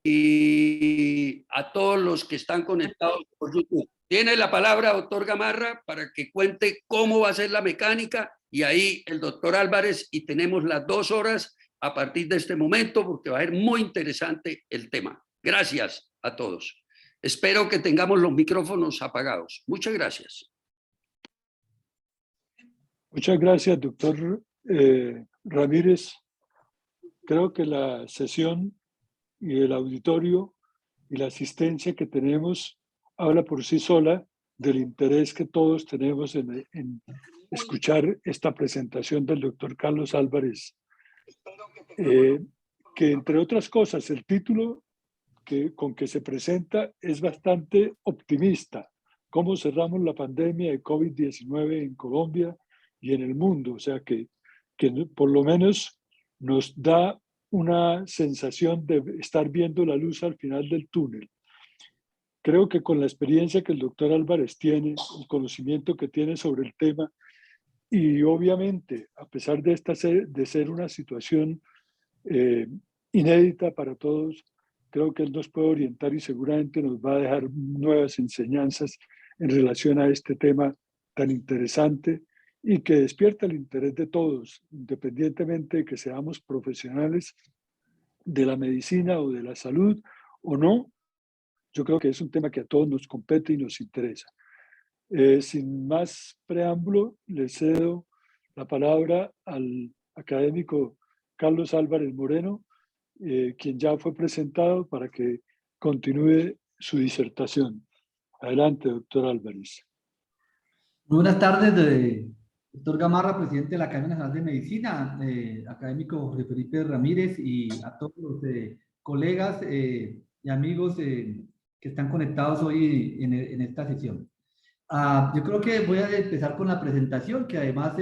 y a todos los que están conectados por YouTube. Tiene la palabra doctor Gamarra para que cuente cómo va a ser la mecánica y ahí el doctor Álvarez y tenemos las 2 horas a partir de este momento porque va a ser muy interesante el tema. Gracias a todos. Espero que tengamos los micrófonos apagados. Muchas gracias. Muchas gracias, doctor Ramírez. Creo que la sesión y el auditorio y la asistencia que tenemos habla por sí sola del interés que todos tenemos en escuchar esta presentación del doctor Carlos Álvarez, que entre otras cosas el título con que se presenta es bastante optimista. Cómo cerramos la pandemia de COVID-19 en Colombia y en el mundo. O sea que por lo menos nos da una sensación de estar viendo la luz al final del túnel. Creo que con la experiencia que el doctor Álvarez tiene, el conocimiento que tiene sobre el tema, y obviamente, a pesar de ser una situación inédita para todos, creo que él nos puede orientar y seguramente nos va a dejar nuevas enseñanzas en relación a este tema tan interesante y que despierta el interés de todos, independientemente de que seamos profesionales de la medicina o de la salud o no. Yo creo que es un tema que a todos nos compete y nos interesa. Sin más preámbulo, le cedo la palabra al académico Carlos Álvarez Moreno, quien ya fue presentado para que continúe su disertación. Adelante, doctor Álvarez. Muy buenas tardes, doctor Gamarra, presidente de la Academia Nacional de Medicina, académico Jorge Felipe Ramírez y a todos los colegas y amigos que están conectados hoy en esta sesión. Yo creo que voy a empezar con la presentación, que además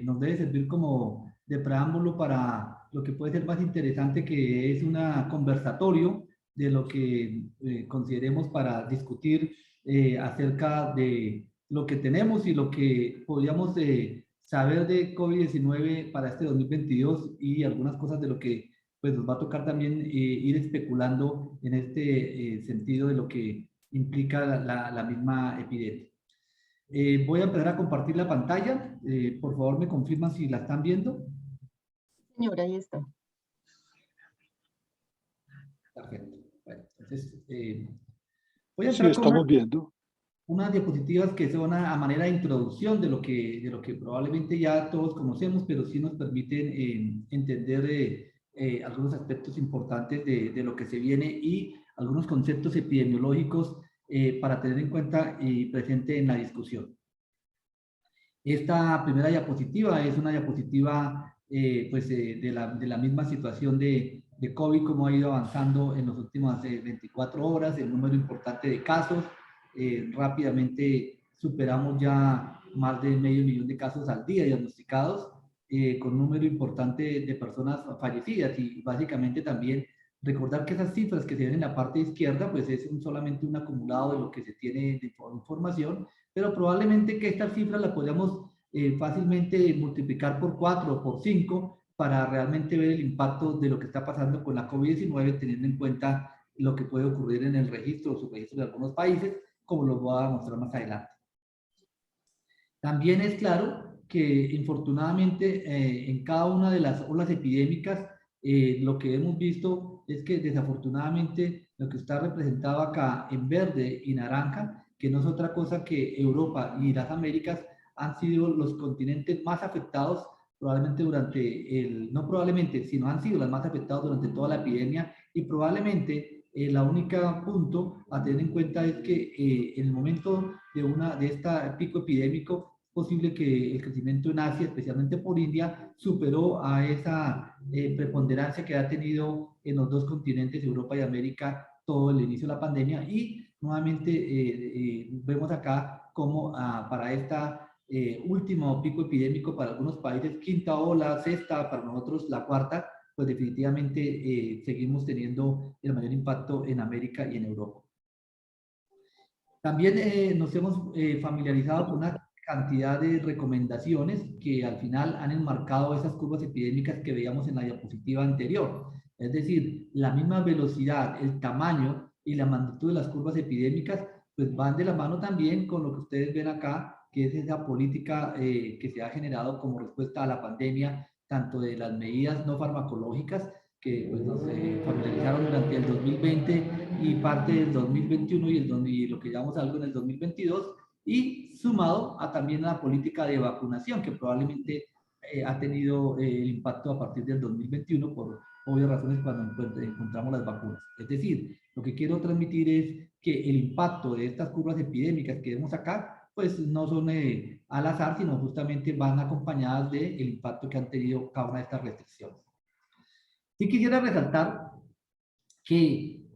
nos debe servir como de preámbulo para lo que puede ser más interesante, que es un conversatorio de lo que consideremos para discutir acerca de lo que tenemos y lo que podríamos saber de COVID-19 para este 2022 y algunas cosas de lo que pues, nos va a tocar también ir especulando en este sentido de lo que implica la misma epidemia. Voy a empezar a compartir la pantalla. Por favor, me confirman si la están viendo. Señora, ahí está. Perfecto. Bueno, entonces, voy a entrar Sí, estamos viendo unas diapositivas que son a manera de introducción de lo que probablemente ya todos conocemos, pero sí nos permiten entender algunos aspectos importantes de lo que se viene y algunos conceptos epidemiológicos para tener en cuenta y presente en la discusión. Esta primera diapositiva es una diapositiva pues, de la misma situación de COVID, como ha ido avanzando en las últimas 24 horas, el número importante de casos. Rápidamente superamos ya más de 500,000 de casos al día diagnosticados, con un número importante de personas fallecidas y básicamente también recordar que esas cifras que se ven en la parte izquierda pues es solamente un acumulado de lo que se tiene de información, pero probablemente que estas cifras las podamos fácilmente multiplicar por 4 o por 5 para realmente ver el impacto de lo que está pasando con la COVID-19, teniendo en cuenta lo que puede ocurrir en el registro o subregistro de algunos países, como lo voy a mostrar más adelante. También es claro que infortunadamente en cada una de las olas epidémicas lo que hemos visto es que desafortunadamente lo que está representado acá en verde y naranja, que no es otra cosa que Europa y las Américas, han sido los continentes más afectados probablemente no probablemente, sino han sido los más afectados durante toda la epidemia y probablemente la única punto a tener en cuenta es que en el momento de este pico epidémico es posible que el crecimiento en Asia, especialmente por India, superó a esa preponderancia que ha tenido en los dos continentes, Europa y América, todo el inicio de la pandemia. Y nuevamente vemos acá como para esta último pico epidémico para algunos países, quinta ola, sexta, para nosotros la cuarta, pues definitivamente seguimos teniendo el mayor impacto en América y en Europa. También nos hemos familiarizado con una cantidad de recomendaciones que al final han enmarcado esas curvas epidémicas que veíamos en la diapositiva anterior. Es decir, la misma velocidad, el tamaño y la magnitud de las curvas epidémicas, pues van de la mano también con lo que ustedes ven acá, que es esa política que se ha generado como respuesta a la pandemia, tanto de las medidas no farmacológicas, que pues, nos familiarizaron durante el 2020 y parte del 2021 y lo que llamamos algo en el 2022, y sumado a también a la política de vacunación, que probablemente ha tenido el impacto a partir del 2021 por obvias razones cuando encontramos las vacunas. Es decir, lo que quiero transmitir es que el impacto de estas curvas epidémicas que vemos acá, pues no son al azar, sino justamente van acompañadas del impacto que han tenido cada una de estas restricciones. Sí quisiera resaltar que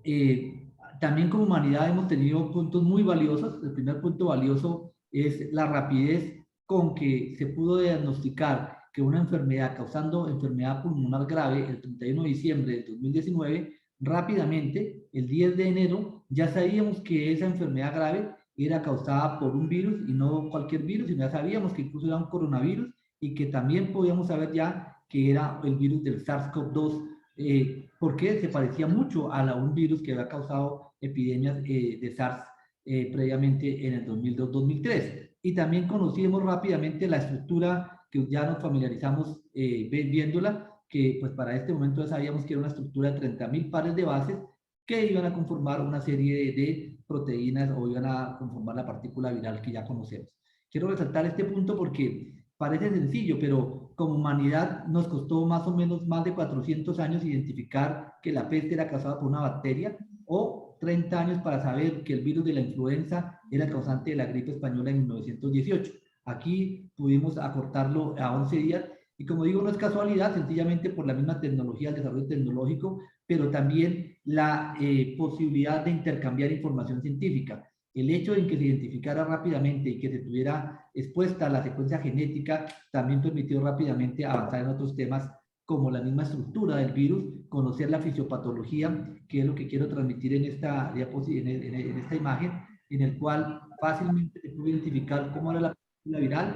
también como humanidad hemos tenido puntos muy valiosos. El primer punto valioso es la rapidez con que se pudo diagnosticar que una enfermedad causando enfermedad pulmonar grave el 31 de diciembre del 2019, rápidamente, el 10 de enero, ya sabíamos que esa enfermedad grave era causada por un virus y no cualquier virus, sino ya sabíamos que incluso era un coronavirus y que también podíamos saber ya que era el virus del SARS-CoV-2, porque se parecía mucho a un virus que había causado epidemias de SARS previamente en el 2002-2003. Y también conocimos rápidamente la estructura que ya nos familiarizamos viéndola, que pues para este momento ya sabíamos que era una estructura de 30.000 pares de bases que iban a conformar una serie de proteínas o iban a conformar la partícula viral que ya conocemos. Quiero resaltar este punto porque parece sencillo, pero como humanidad nos costó más o menos más de 400 años identificar que la peste era causada por una bacteria, o 30 años para saber que el virus de la influenza era causante de la gripe española en 1918. Aquí pudimos acortarlo a 11 días y como digo, no es casualidad, sencillamente por la misma tecnología, el desarrollo tecnológico, pero también la posibilidad de intercambiar información científica. El hecho de que se identificara rápidamente y que se tuviera expuesta la secuencia genética también permitió rápidamente avanzar en otros temas como la misma estructura del virus, conocer la fisiopatología, que es lo que quiero transmitir en esta en esta imagen, en el cual fácilmente se puede identificar cómo era la partícula viral,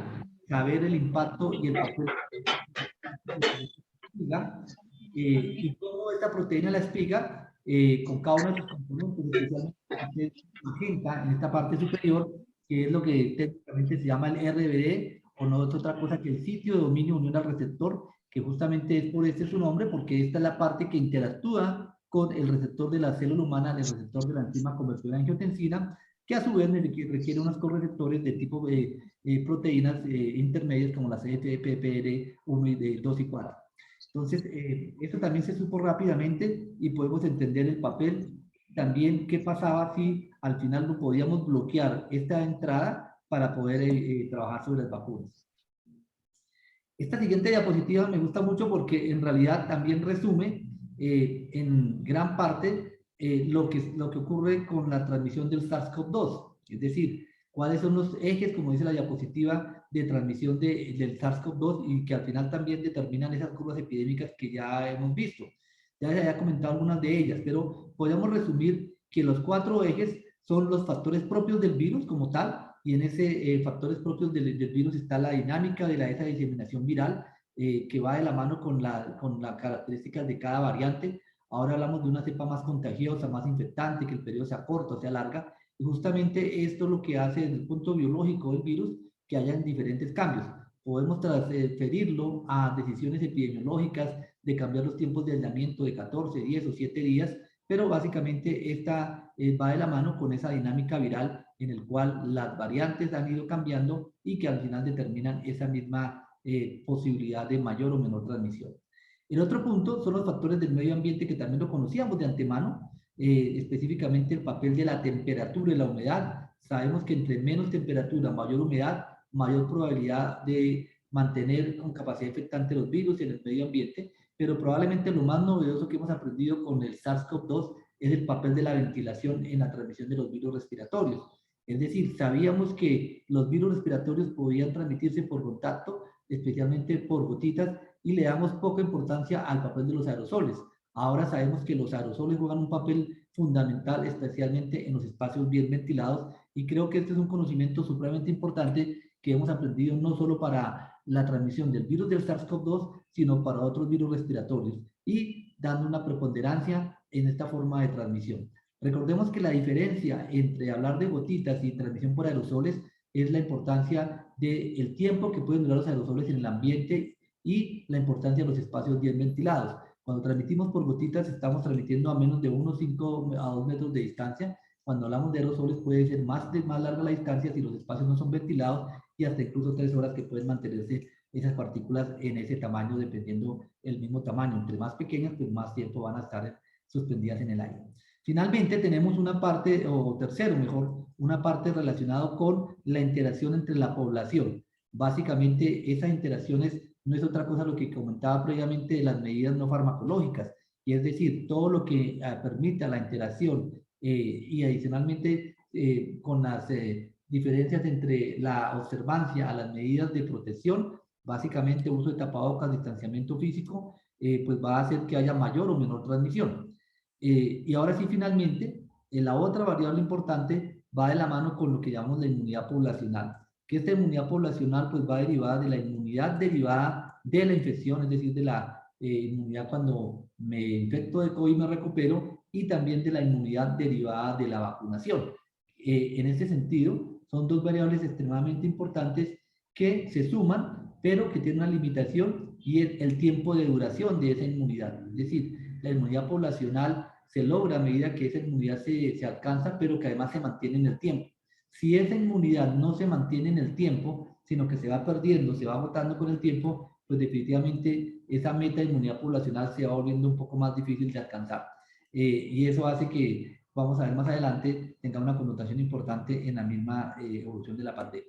saber el impacto y el papel y cómo esta proteína la espiga con cada uno de sus componentes, especialmente magenta en esta parte superior, que es lo que técnicamente se llama el RBD, o no es otra cosa que el sitio de dominio unión al receptor, que justamente es por este su nombre, porque esta es la parte que interactúa con el receptor de la célula humana, el receptor de la enzima convertida en angiotensina, que a su vez requiere unos correceptores de tipo proteínas intermedias como las FPPR1 y 2 y 4. Entonces, esto también se supo rápidamente y podemos entender el papel. También qué pasaba si al final no podíamos bloquear esta entrada para poder trabajar sobre las vacunas. Esta siguiente diapositiva me gusta mucho porque en realidad también resume en gran parte lo que ocurre con la transmisión del SARS-CoV-2. Es decir, cuáles son los ejes, como dice la diapositiva, de transmisión del SARS-CoV-2 y que al final también determinan esas curvas epidémicas que ya hemos visto. Ya se había comentado algunas de ellas, pero podemos resumir que los 4 ejes son los factores propios del virus como tal, y en ese factores propios del virus está la dinámica de esa diseminación viral, que va de la mano con las características de cada variante. Ahora hablamos de una cepa más contagiosa, más infectante, que el periodo sea corto, sea larga, y justamente esto es lo que hace desde el punto biológico del virus que hayan diferentes cambios. Podemos transferirlo a decisiones epidemiológicas de cambiar los tiempos de aislamiento de 14, 10 o 7 días, pero básicamente esta va de la mano con esa dinámica viral en el cual las variantes han ido cambiando y que al final determinan esa misma posibilidad de mayor o menor transmisión. El otro punto son los factores del medio ambiente que también lo conocíamos de antemano, específicamente el papel de la temperatura y la humedad. Sabemos que entre menos temperatura, mayor humedad, mayor probabilidad de mantener con capacidad infectante los virus en el medio ambiente, pero probablemente lo más novedoso que hemos aprendido con el SARS-CoV-2 es el papel de la ventilación en la transmisión de los virus respiratorios. Es decir, sabíamos que los virus respiratorios podían transmitirse por contacto, especialmente por gotitas, y le damos poca importancia al papel de los aerosoles. Ahora sabemos que los aerosoles juegan un papel fundamental, especialmente en los espacios bien ventilados, y creo que este es un conocimiento supremamente importante que hemos aprendido no solo para la transmisión del virus del SARS-CoV-2, sino para otros virus respiratorios, y dando una preponderancia en esta forma de transmisión. Recordemos que la diferencia entre hablar de gotitas y transmisión por aerosoles es la importancia del tiempo que pueden durar los aerosoles en el ambiente y la importancia de los espacios bien ventilados. Cuando transmitimos por gotitas, estamos transmitiendo a menos de 1,5 a 2 metros de distancia. Cuando hablamos de aerosoles, puede ser más larga la distancia si los espacios no son ventilados, y hasta incluso 3 horas que pueden mantenerse esas partículas en ese tamaño, dependiendo el mismo tamaño. Entre más pequeñas, pues más tiempo van a estar suspendidas en el aire. Finalmente, tenemos una parte, o tercero mejor, una parte relacionada con la interacción entre la población. Básicamente, esas interacciones no es otra cosa lo que comentaba previamente de las medidas no farmacológicas, y es decir, todo lo que permita la interacción y adicionalmente con las diferencias entre la observancia a las medidas de protección, básicamente uso de tapabocas, distanciamiento físico, pues va a hacer que haya mayor o menor transmisión. Y ahora sí, finalmente, la otra variable importante va de la mano con lo que llamamos la inmunidad poblacional, que esta inmunidad poblacional pues va derivada de la inmunidad derivada de la infección, es decir, de la inmunidad cuando me infecto de COVID y me recupero, y también de la inmunidad derivada de la vacunación. En este sentido, son dos variables extremadamente importantes que se suman, pero que tienen una limitación, y es el tiempo de duración de esa inmunidad. Es decir, la inmunidad poblacional se logra a medida que esa inmunidad se alcanza, pero que además se mantiene en el tiempo. Si esa inmunidad no se mantiene en el tiempo, sino que se va perdiendo, se va agotando con el tiempo, pues definitivamente esa meta de inmunidad poblacional se va volviendo un poco más difícil de alcanzar. Y eso hace que, vamos a ver más adelante, tenga una connotación importante en la misma evolución de la pandemia.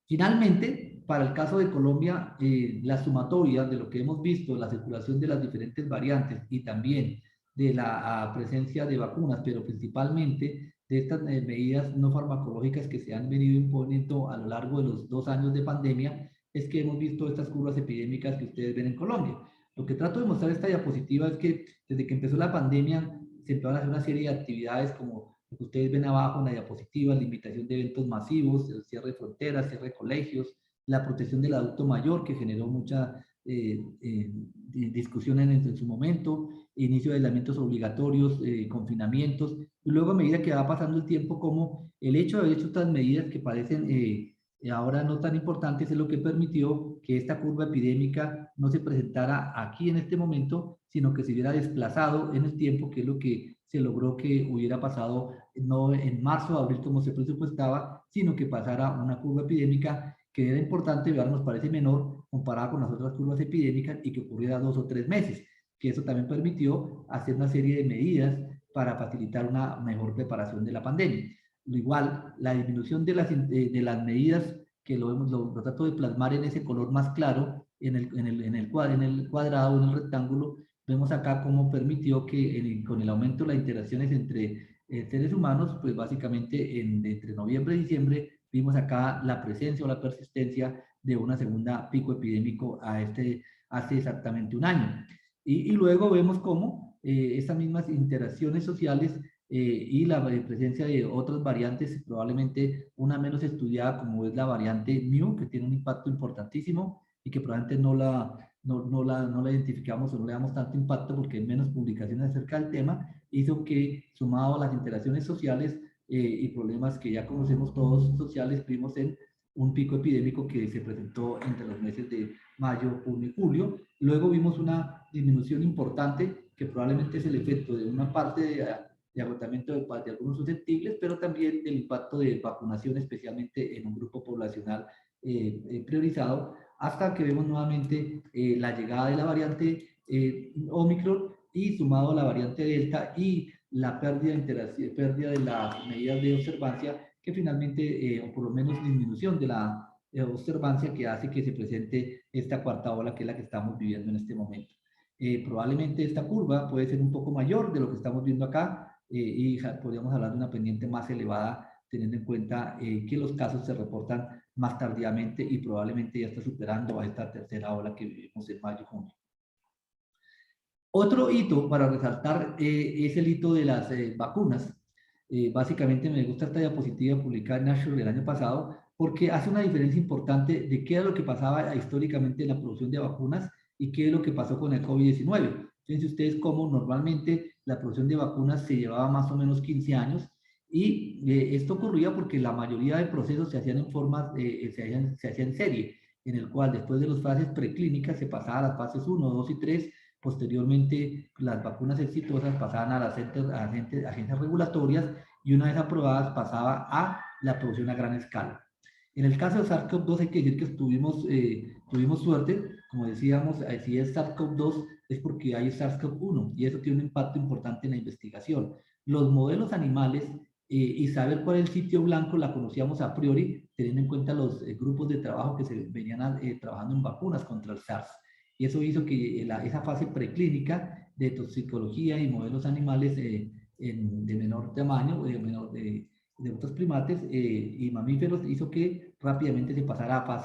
Finalmente, para el caso de Colombia, la sumatoria de lo que hemos visto, la circulación de las diferentes variantes y también de la presencia de vacunas, pero principalmente de estas medidas no farmacológicas que se han venido imponiendo a lo largo de los 2 años de pandemia, es que hemos visto estas curvas epidémicas que ustedes ven en Colombia. Lo que trato de mostrar esta diapositiva es que desde que empezó la pandemia se empezaron a hacer una serie de actividades como lo que ustedes ven abajo en la diapositiva: limitación de eventos masivos, el cierre de fronteras, cierre de colegios, la protección del adulto mayor, que generó mucha discusión en su momento, inicio de aislamientos obligatorios, confinamientos, y luego a medida que va pasando el tiempo, como el hecho de haber hecho estas medidas que parecen ahora no tan importantes, es lo que permitió que esta curva epidémica no se presentara aquí en este momento, sino que se hubiera desplazado en el tiempo, que es lo que se logró que hubiera pasado no en marzo o abril como se presupuestaba, sino que pasara una curva epidémica que era importante, pero nos parece menor comparada con las otras curvas epidémicas, y que ocurriera 2 o 3 meses, que eso también permitió hacer una serie de medidas para facilitar una mejor preparación de la pandemia. Igual, la disminución de las medidas, que lo trato de plasmar en ese color más claro, en el cuadrado, en el rectángulo, vemos acá cómo permitió que con el aumento de las interacciones entre seres humanos, pues básicamente entre noviembre y diciembre, vimos acá la presencia o la persistencia de una segunda pico epidémico hace exactamente 1 año. Y luego vemos cómo estas mismas interacciones sociales y la presencia de otras variantes, probablemente una menos estudiada como es la variante Mu, que tiene un impacto importantísimo y que probablemente no la identificamos o no le damos tanto impacto porque hay menos publicaciones acerca del tema, hizo que, sumado a las interacciones sociales y problemas que ya conocemos todos sociales, vimos en un pico epidémico que se presentó entre los meses de mayo, junio y julio. Luego vimos una disminución importante que probablemente es el efecto de una parte de agotamiento de algunos susceptibles, pero también del impacto de vacunación, especialmente en un grupo poblacional priorizado, hasta que vemos nuevamente la llegada de la variante Omicron, y sumado a la variante Delta y la pérdida de las medidas de observancia, que finalmente, o por lo menos disminución de la observancia, que hace que se presente esta cuarta ola, que es la que estamos viviendo en este momento. Probablemente esta curva puede ser un poco mayor de lo que estamos viendo acá, y podríamos hablar de una pendiente más elevada, teniendo en cuenta que los casos se reportan más tardíamente y probablemente ya está superando a esta tercera ola que vivimos en mayo y junio. Otro hito para resaltar es el hito de las vacunas. Básicamente me gusta esta diapositiva publicada en Nature del año pasado, porque hace una diferencia importante de qué es lo que pasaba históricamente en la producción de vacunas y qué es lo que pasó con el COVID-19. Fíjense ustedes cómo normalmente la producción de vacunas se llevaba más o menos 15 años y esto ocurría porque la mayoría de procesos se hacían en forma, se hacían en serie, en el cual después de las fases preclínicas se pasaba a las fases 1, 2 y 3. Posteriormente, las vacunas exitosas pasaban a las agencias regulatorias y una vez aprobadas pasaba a la producción a gran escala. En el caso de SARS-CoV-2 hay que decir que tuvimos suerte, como decíamos, si es SARS-CoV-2 es porque hay SARS-CoV-1 y eso tiene un impacto importante en la investigación. Los modelos animales y saber cuál es el sitio blanco la conocíamos a priori, teniendo en cuenta los grupos de trabajo que se venían trabajando en vacunas contra el SARS. Y eso hizo que esa fase preclínica de toxicología y modelos animales de menor tamaño, de otros primates y mamíferos, hizo que rápidamente se pasara a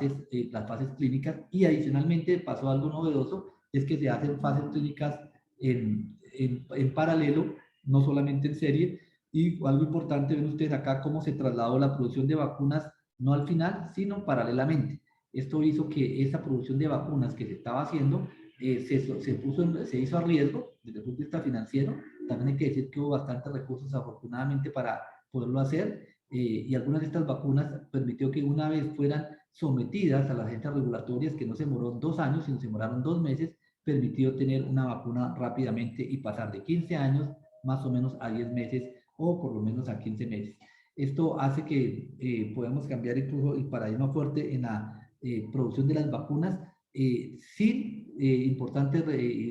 las fases clínicas, y adicionalmente pasó algo novedoso, es que se hacen fases clínicas en paralelo, no solamente en serie, y algo importante, ven ustedes acá cómo se trasladó la producción de vacunas, no al final, sino paralelamente. Esto hizo que esa producción de vacunas que se estaba haciendo se hizo a riesgo desde el punto de vista financiero. También hay que decir que hubo bastantes recursos afortunadamente para poderlo hacer, y algunas de estas vacunas permitió que una vez fueran sometidas a las agencias regulatorias, que no se demoró 2 años, sino se demoraron 2 meses, permitió tener una vacuna rápidamente y pasar de 15 años más o menos a 10 meses o por lo menos a 15 meses. Esto hace que podamos cambiar incluso el paradigma fuerte en la producción de las vacunas, sin, importante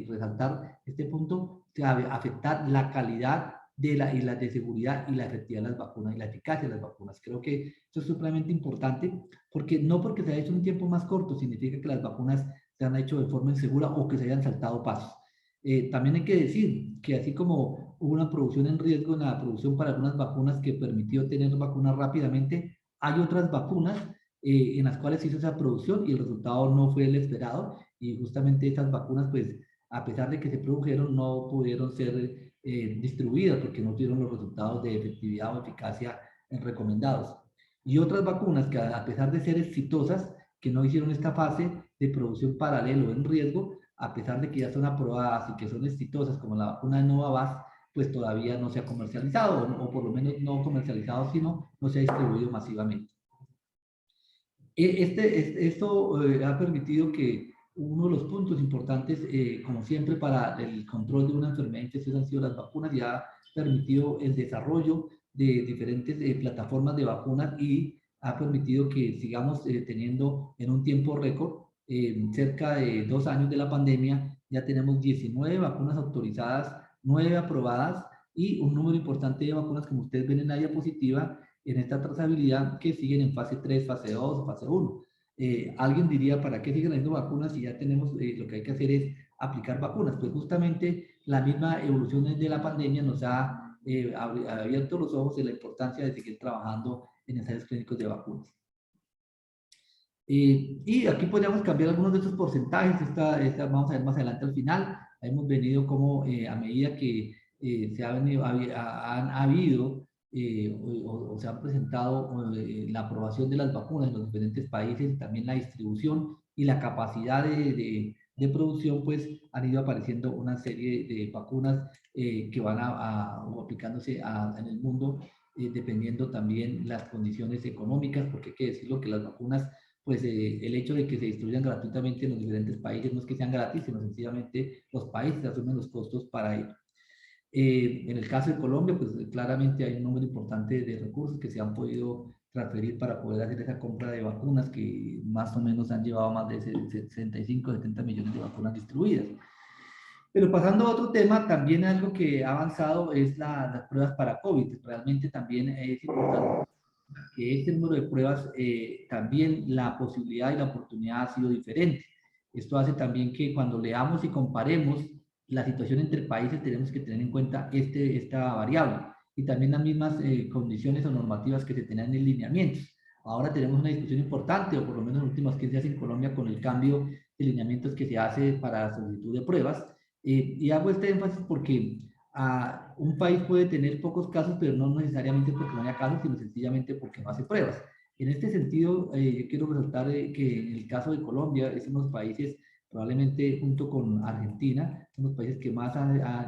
resaltar este punto, afectar la calidad de seguridad y la efectividad de las vacunas y la eficacia de las vacunas. Creo que esto es supremamente importante, porque no porque se haya hecho en un tiempo más corto significa que las vacunas se han hecho de forma insegura o que se hayan saltado pasos. También hay que decir que así como hubo una producción en riesgo en la producción para algunas vacunas que permitió tener vacunas rápidamente, hay otras vacunas en las cuales se hizo esa producción y el resultado no fue el esperado, y justamente estas vacunas, pues, a pesar de que se produjeron, no pudieron ser distribuidas porque no tuvieron los resultados de efectividad o eficacia recomendados. Y otras vacunas que, a pesar de ser exitosas, que no hicieron esta fase de producción paralelo en riesgo, a pesar de que ya son aprobadas y que son exitosas, como la vacuna de Novavax, pues todavía no se ha comercializado, o por lo menos no comercializado, sino no se ha distribuido masivamente. Esto ha permitido que uno de los puntos importantes, como siempre, para el control de una enfermedad infecciosa han sido las vacunas, y ha permitido el desarrollo de diferentes plataformas de vacunas, y ha permitido que sigamos teniendo en un tiempo récord, cerca de 2 años de la pandemia, ya tenemos 19 vacunas autorizadas, 9 aprobadas y un número importante de vacunas, como ustedes ven en la diapositiva, en esta trazabilidad, que siguen en fase 3, fase 2 o fase 1. Alguien diría, ¿para qué siguen haciendo vacunas si ya tenemos, lo que hay que hacer es aplicar vacunas? Pues justamente la misma evolución de la pandemia nos ha abierto los ojos de la importancia de seguir trabajando en ensayos clínicos de vacunas. Y aquí podríamos cambiar algunos de estos porcentajes, vamos a ver más adelante al final. Hemos venido como a medida que se ha habido o se ha presentado la aprobación de las vacunas en los diferentes países, también la distribución y la capacidad de producción, pues han ido apareciendo una serie de vacunas que van aplicándose en el mundo, dependiendo también las condiciones económicas, porque hay que decirlo que las vacunas, pues el hecho de que se distribuyan gratuitamente en los diferentes países no es que sean gratis, sino sencillamente los países asumen los costos para ello. En el caso de Colombia, pues claramente hay un número importante de recursos que se han podido transferir para poder hacer esa compra de vacunas, que más o menos han llevado más de 65, 70 millones de vacunas distribuidas. Pero pasando a otro tema, también algo que ha avanzado es las pruebas para COVID. Realmente también es importante que este número de pruebas, también la posibilidad y la oportunidad ha sido diferente. Esto hace también que cuando leamos y comparemos la situación entre países, tenemos que tener en cuenta esta variable, y también las mismas condiciones o normativas que se tenían en lineamientos. Ahora tenemos una discusión importante, o por lo menos en los últimos 15 días en Colombia, con el cambio de lineamientos que se hace para la solicitud de pruebas. Y hago este énfasis porque un país puede tener pocos casos, pero no necesariamente porque no haya casos, sino sencillamente porque no hace pruebas. En este sentido, yo quiero resaltar que en el caso de Colombia, es uno de los países, probablemente junto con Argentina, son los países que más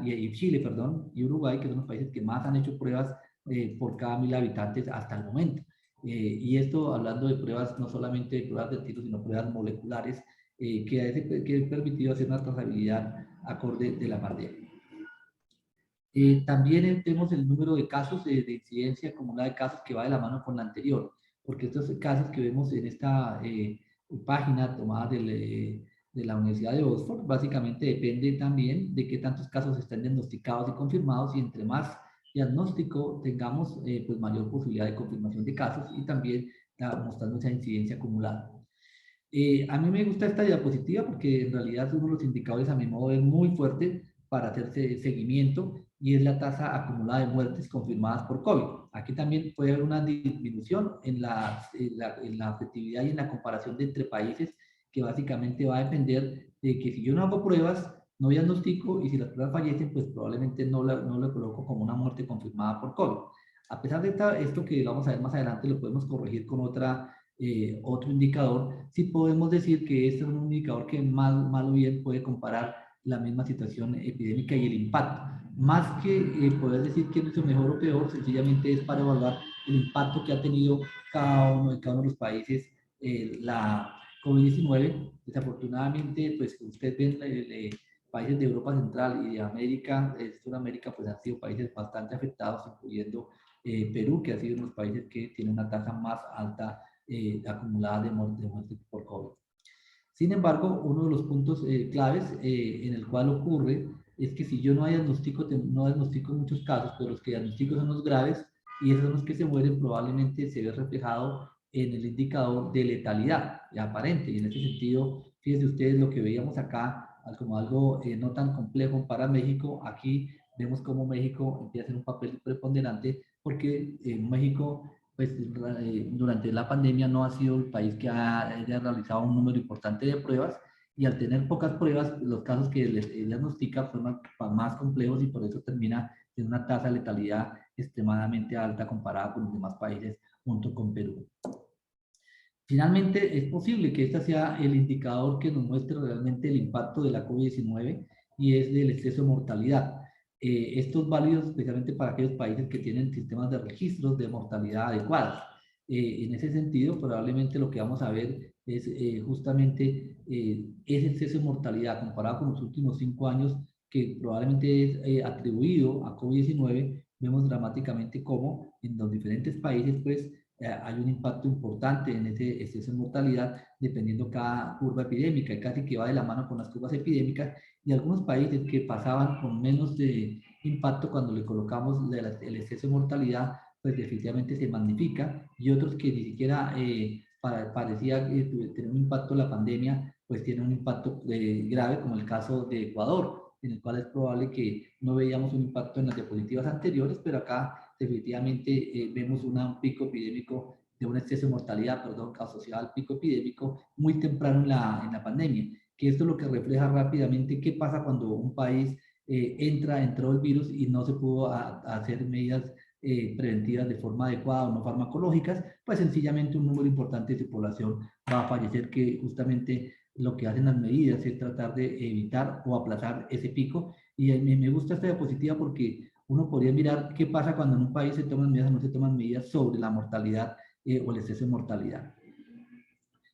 y Chile, perdón, y Uruguay, que son los países que más han hecho pruebas por cada 1000 habitantes hasta el momento. Y esto hablando de pruebas, no solamente de pruebas de tiro, sino pruebas moleculares, que ha permitido hacer una trazabilidad acorde de la pandemia. También tenemos el número de casos de incidencia acumulada de casos que va de la mano con la anterior, porque estos casos que vemos en esta página tomada de la Universidad de Oxford, básicamente depende también de qué tantos casos están diagnosticados y confirmados, y entre más diagnóstico tengamos, pues mayor posibilidad de confirmación de casos y también mostrando esa incidencia acumulada. A mí me gusta esta diapositiva porque en realidad es uno de los indicadores a mi modo de ver muy fuerte para hacer seguimiento, y es la tasa acumulada de muertes confirmadas por COVID. Aquí también puede haber una disminución en la efectividad y en la comparación de entre países, que básicamente va a depender de que si yo no hago pruebas, no diagnostico, y si las pruebas fallecen, pues probablemente no lo coloco como una muerte confirmada por COVID. A pesar de esto que vamos a ver más adelante, lo podemos corregir con otro indicador. Sí podemos decir que este es un indicador que mal o bien puede comparar la misma situación epidémica y el impacto. Más que poder decir quién es mejor o peor, sencillamente es para evaluar el impacto que ha tenido cada uno de los países la COVID-19. Desafortunadamente, pues ustedes ven, países de Europa Central y de América, Sudamérica, pues han sido países bastante afectados, incluyendo Perú, que ha sido uno de los países que tiene una tasa más alta acumulada de muerte por COVID. Sin embargo, uno de los puntos claves en el cual ocurre es que si yo no diagnostico muchos casos, pero los que diagnostico son los graves, y esos son los que se mueren, probablemente se ve reflejado en el indicador de letalidad aparente. Y en ese sentido, fíjense ustedes lo que veíamos acá como algo no tan complejo para México. Aquí vemos cómo México empieza a hacer un papel preponderante, porque México, pues durante la pandemia no ha sido el país que haya realizado un número importante de pruebas, y al tener pocas pruebas, los casos que les diagnostica son más complejos, y por eso termina en una tasa de letalidad extremadamente alta comparada con los demás países, junto con Perú. Finalmente, es posible que este sea el indicador que nos muestre realmente el impacto de la COVID-19, y es del exceso de mortalidad. Esto es válido especialmente para aquellos países que tienen sistemas de registros de mortalidad adecuados. En ese sentido, probablemente lo que vamos a ver es justamente ese exceso de mortalidad comparado con los últimos 5 años, que probablemente es atribuido a COVID-19. Vemos dramáticamente cómo en los diferentes países, pues, hay un impacto importante en ese exceso de mortalidad, dependiendo cada curva epidémica, y casi que va de la mano con las curvas epidémicas. Y algunos países que pasaban con menos de impacto cuando le colocamos el exceso de mortalidad, pues definitivamente se magnifica, y otros que ni siquiera parecía tener un impacto la pandemia, pues tiene un impacto grave, como el caso de Ecuador, en el cual es probable que no veíamos un impacto en las diapositivas anteriores, pero acá definitivamente vemos un pico epidémico de un exceso de mortalidad, perdón, asociado al pico epidémico muy temprano en la pandemia, que esto es lo que refleja rápidamente qué pasa cuando un país entró el virus y no se pudo hacer medidas preventivas de forma adecuada o no farmacológicas, pues sencillamente un número importante de su población va a fallecer, que justamente lo que hacen las medidas es tratar de evitar o aplazar ese pico. Y me gusta esta diapositiva porque uno podría mirar qué pasa cuando en un país se toman medidas o no se toman medidas sobre la mortalidad o el exceso de mortalidad.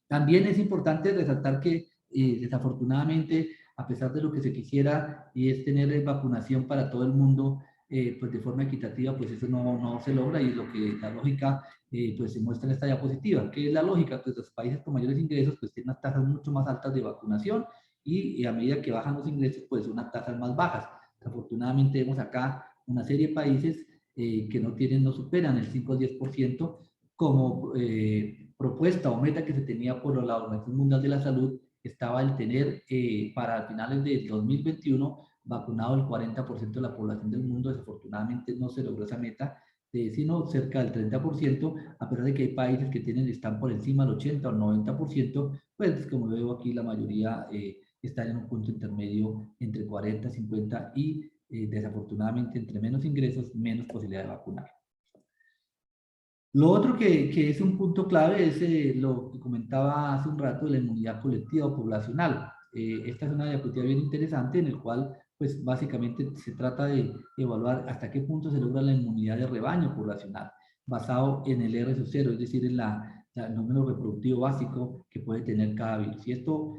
También es importante resaltar que desafortunadamente, a pesar de lo que se quisiera, y es tener vacunación para todo el mundo, pues de forma equitativa, pues eso no se logra, y lo que la lógica pues se muestra en esta diapositiva. ¿Qué es la lógica? Pues los países con mayores ingresos pues tienen unas tasas mucho más altas de vacunación, y a medida que bajan los ingresos pues unas tasas más bajas. Desafortunadamente vemos acá una serie de países que no superan el 5 o 10%, como propuesta o meta que se tenía por la Organización Mundial de la Salud. Estaba el tener para finales de 2021 vacunado el 40% de la población del mundo. Desafortunadamente no se logró esa meta, sino cerca del 30%, a pesar de que hay países que están por encima del 80 o 90%, pues como veo aquí la mayoría están en un punto intermedio entre 40, 50, y desafortunadamente entre menos ingresos, menos posibilidad de vacunar. Lo otro que es un punto clave es lo que comentaba hace un rato de la inmunidad colectiva o poblacional. Esta es una diapositiva bien interesante en el cual, pues básicamente se trata de evaluar hasta qué punto se logra la inmunidad de rebaño poblacional, basado en el R sub 0, es decir, en el número reproductivo básico que puede tener cada virus. Y esto,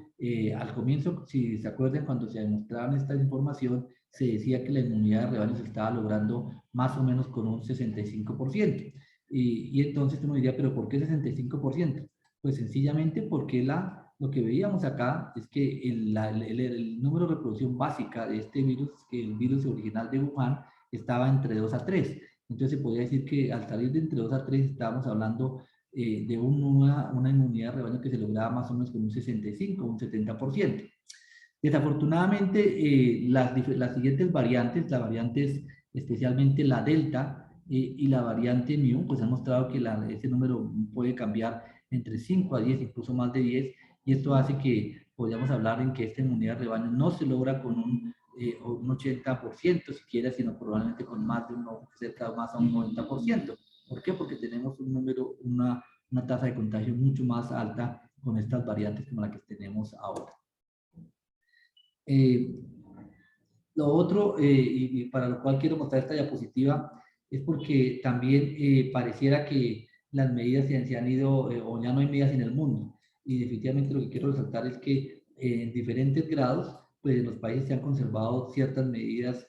al comienzo, si se acuerdan, cuando se demostraban esta información, se decía que la inmunidad de rebaño se estaba logrando más o menos con un 65%. Y entonces uno diría, ¿pero por qué 65%? Pues sencillamente porque lo que veíamos acá es que el número de reproducción básica de este virus, que el virus original de Wuhan, estaba entre 2 a 3. Entonces se podría decir que al salir de entre 2 a 3 estábamos hablando de una inmunidad de rebaño que se lograba más o menos con un 65, un 70%. Desafortunadamente, las siguientes variantes, las variantes especialmente la Delta y la variante Mu, pues han mostrado que ese número puede cambiar entre 5 a 10, incluso más de 10, y esto hace que podamos hablar en que esta inmunidad de rebaño no se logra con un 80% siquiera, sino probablemente con más de cerca más a un 90%. ¿Por qué? Porque tenemos una tasa de contagio mucho más alta con estas variantes como la que tenemos ahora. Lo otro, y para lo cual quiero mostrar esta diapositiva, es porque también pareciera que las medidas se han ido, o ya no hay medidas en el mundo. Y definitivamente lo que quiero resaltar es que en diferentes grados, pues en los países se han conservado ciertas medidas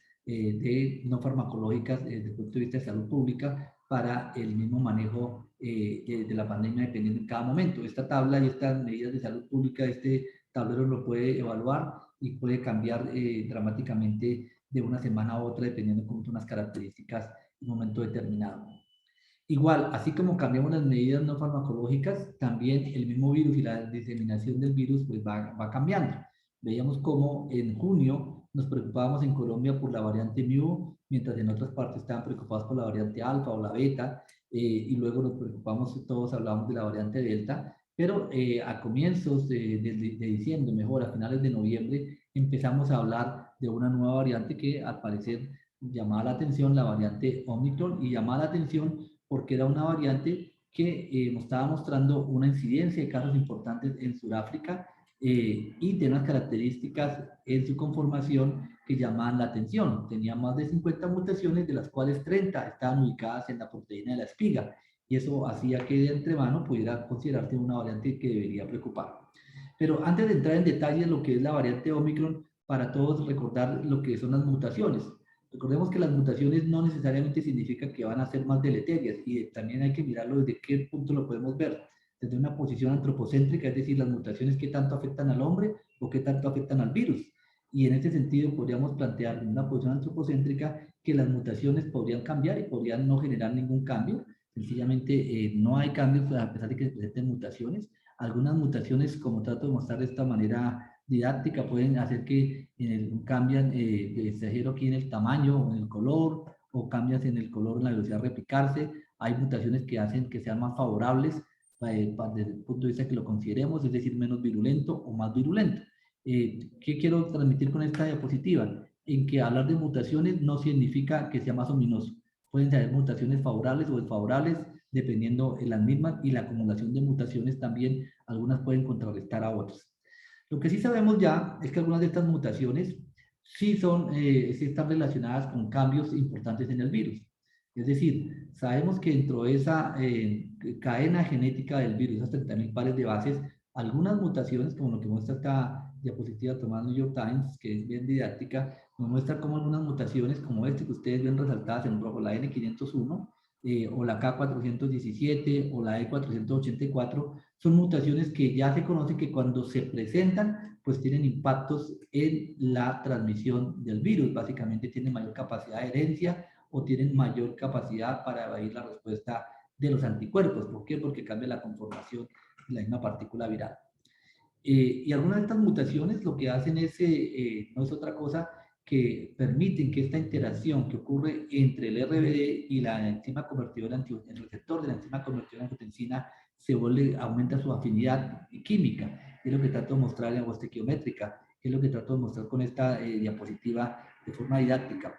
no farmacológicas desde el punto de vista de salud pública para el mismo manejo de la pandemia dependiendo en cada momento. Esta tabla y estas medidas de salud pública, este tablero lo puede evaluar y puede cambiar dramáticamente de una semana a otra dependiendo de cómo son las características en un momento determinado. Igual, así como cambiamos las medidas no farmacológicas, también el mismo virus y la diseminación del virus pues va cambiando. Veíamos cómo en junio nos preocupábamos en Colombia por la variante Mu, mientras en otras partes estaban preocupados por la variante alfa o la beta, y luego nos preocupamos, todos hablábamos de la variante delta, pero a comienzos de diciembre, mejor a finales de noviembre, empezamos a hablar de una nueva variante que al parecer llamaba la atención, la variante Omicron, y llamaba la atención porque era una variante que nos estaba mostrando una incidencia de casos importantes en Sudáfrica y de unas características en su conformación que llamaban la atención. Tenía más de 50 mutaciones, de las cuales 30 estaban ubicadas en la proteína de la espiga, y eso hacía que de antemano pudiera considerarse una variante que debería preocupar. Pero antes de entrar en detalle en lo que es la variante Omicron, para todos recordar lo que son las mutaciones. Recordemos que las mutaciones no necesariamente significan que van a ser más deleterias, y también hay que mirarlo desde qué punto lo podemos ver. Desde una posición antropocéntrica, es decir, las mutaciones qué tanto afectan al hombre o qué tanto afectan al virus. Y en este sentido podríamos plantear en una posición antropocéntrica que las mutaciones podrían cambiar y podrían no generar ningún cambio. Sencillamente no hay cambios a pesar de que se presenten mutaciones. Algunas mutaciones, como trato de mostrar de esta manera didáctica, pueden hacer que cambian de extranjero aquí en el tamaño o en el color, o cambias en el color, en la velocidad de replicarse. Hay mutaciones que hacen que sean más favorables desde el punto de vista que lo consideremos, es decir, menos virulento o más virulento. ¿Qué quiero transmitir con esta diapositiva? En que hablar de mutaciones no significa que sea más ominoso. Pueden ser mutaciones favorables o desfavorables, dependiendo de las mismas, y la acumulación de mutaciones también, algunas pueden contrarrestar a otras. Lo que sí sabemos ya es que algunas de estas mutaciones sí están relacionadas con cambios importantes en el virus. Es decir, sabemos que dentro de esa cadena genética del virus, esas 30.000 pares de bases, algunas mutaciones, como lo que muestra esta diapositiva tomada en New York Times, que es bien didáctica, nos muestra cómo algunas mutaciones, como este que ustedes ven resaltadas en rojo, la N501, o la K417 o la E484, son mutaciones que ya se conoce que cuando se presentan, pues tienen impactos en la transmisión del virus. Básicamente tienen mayor capacidad de herencia o tienen mayor capacidad para evadir la respuesta de los anticuerpos. ¿Por qué? Porque cambia la conformación de la misma partícula viral. Y algunas de estas mutaciones lo que hacen no es otra cosa que permiten que esta interacción que ocurre entre el RBD y la enzima convertidora, el receptor de la enzima convertidora en angiotensina, aumenta su afinidad química. Es lo que trato de mostrar en la estequiométrica, es lo que trato de mostrar con esta diapositiva de forma didáctica.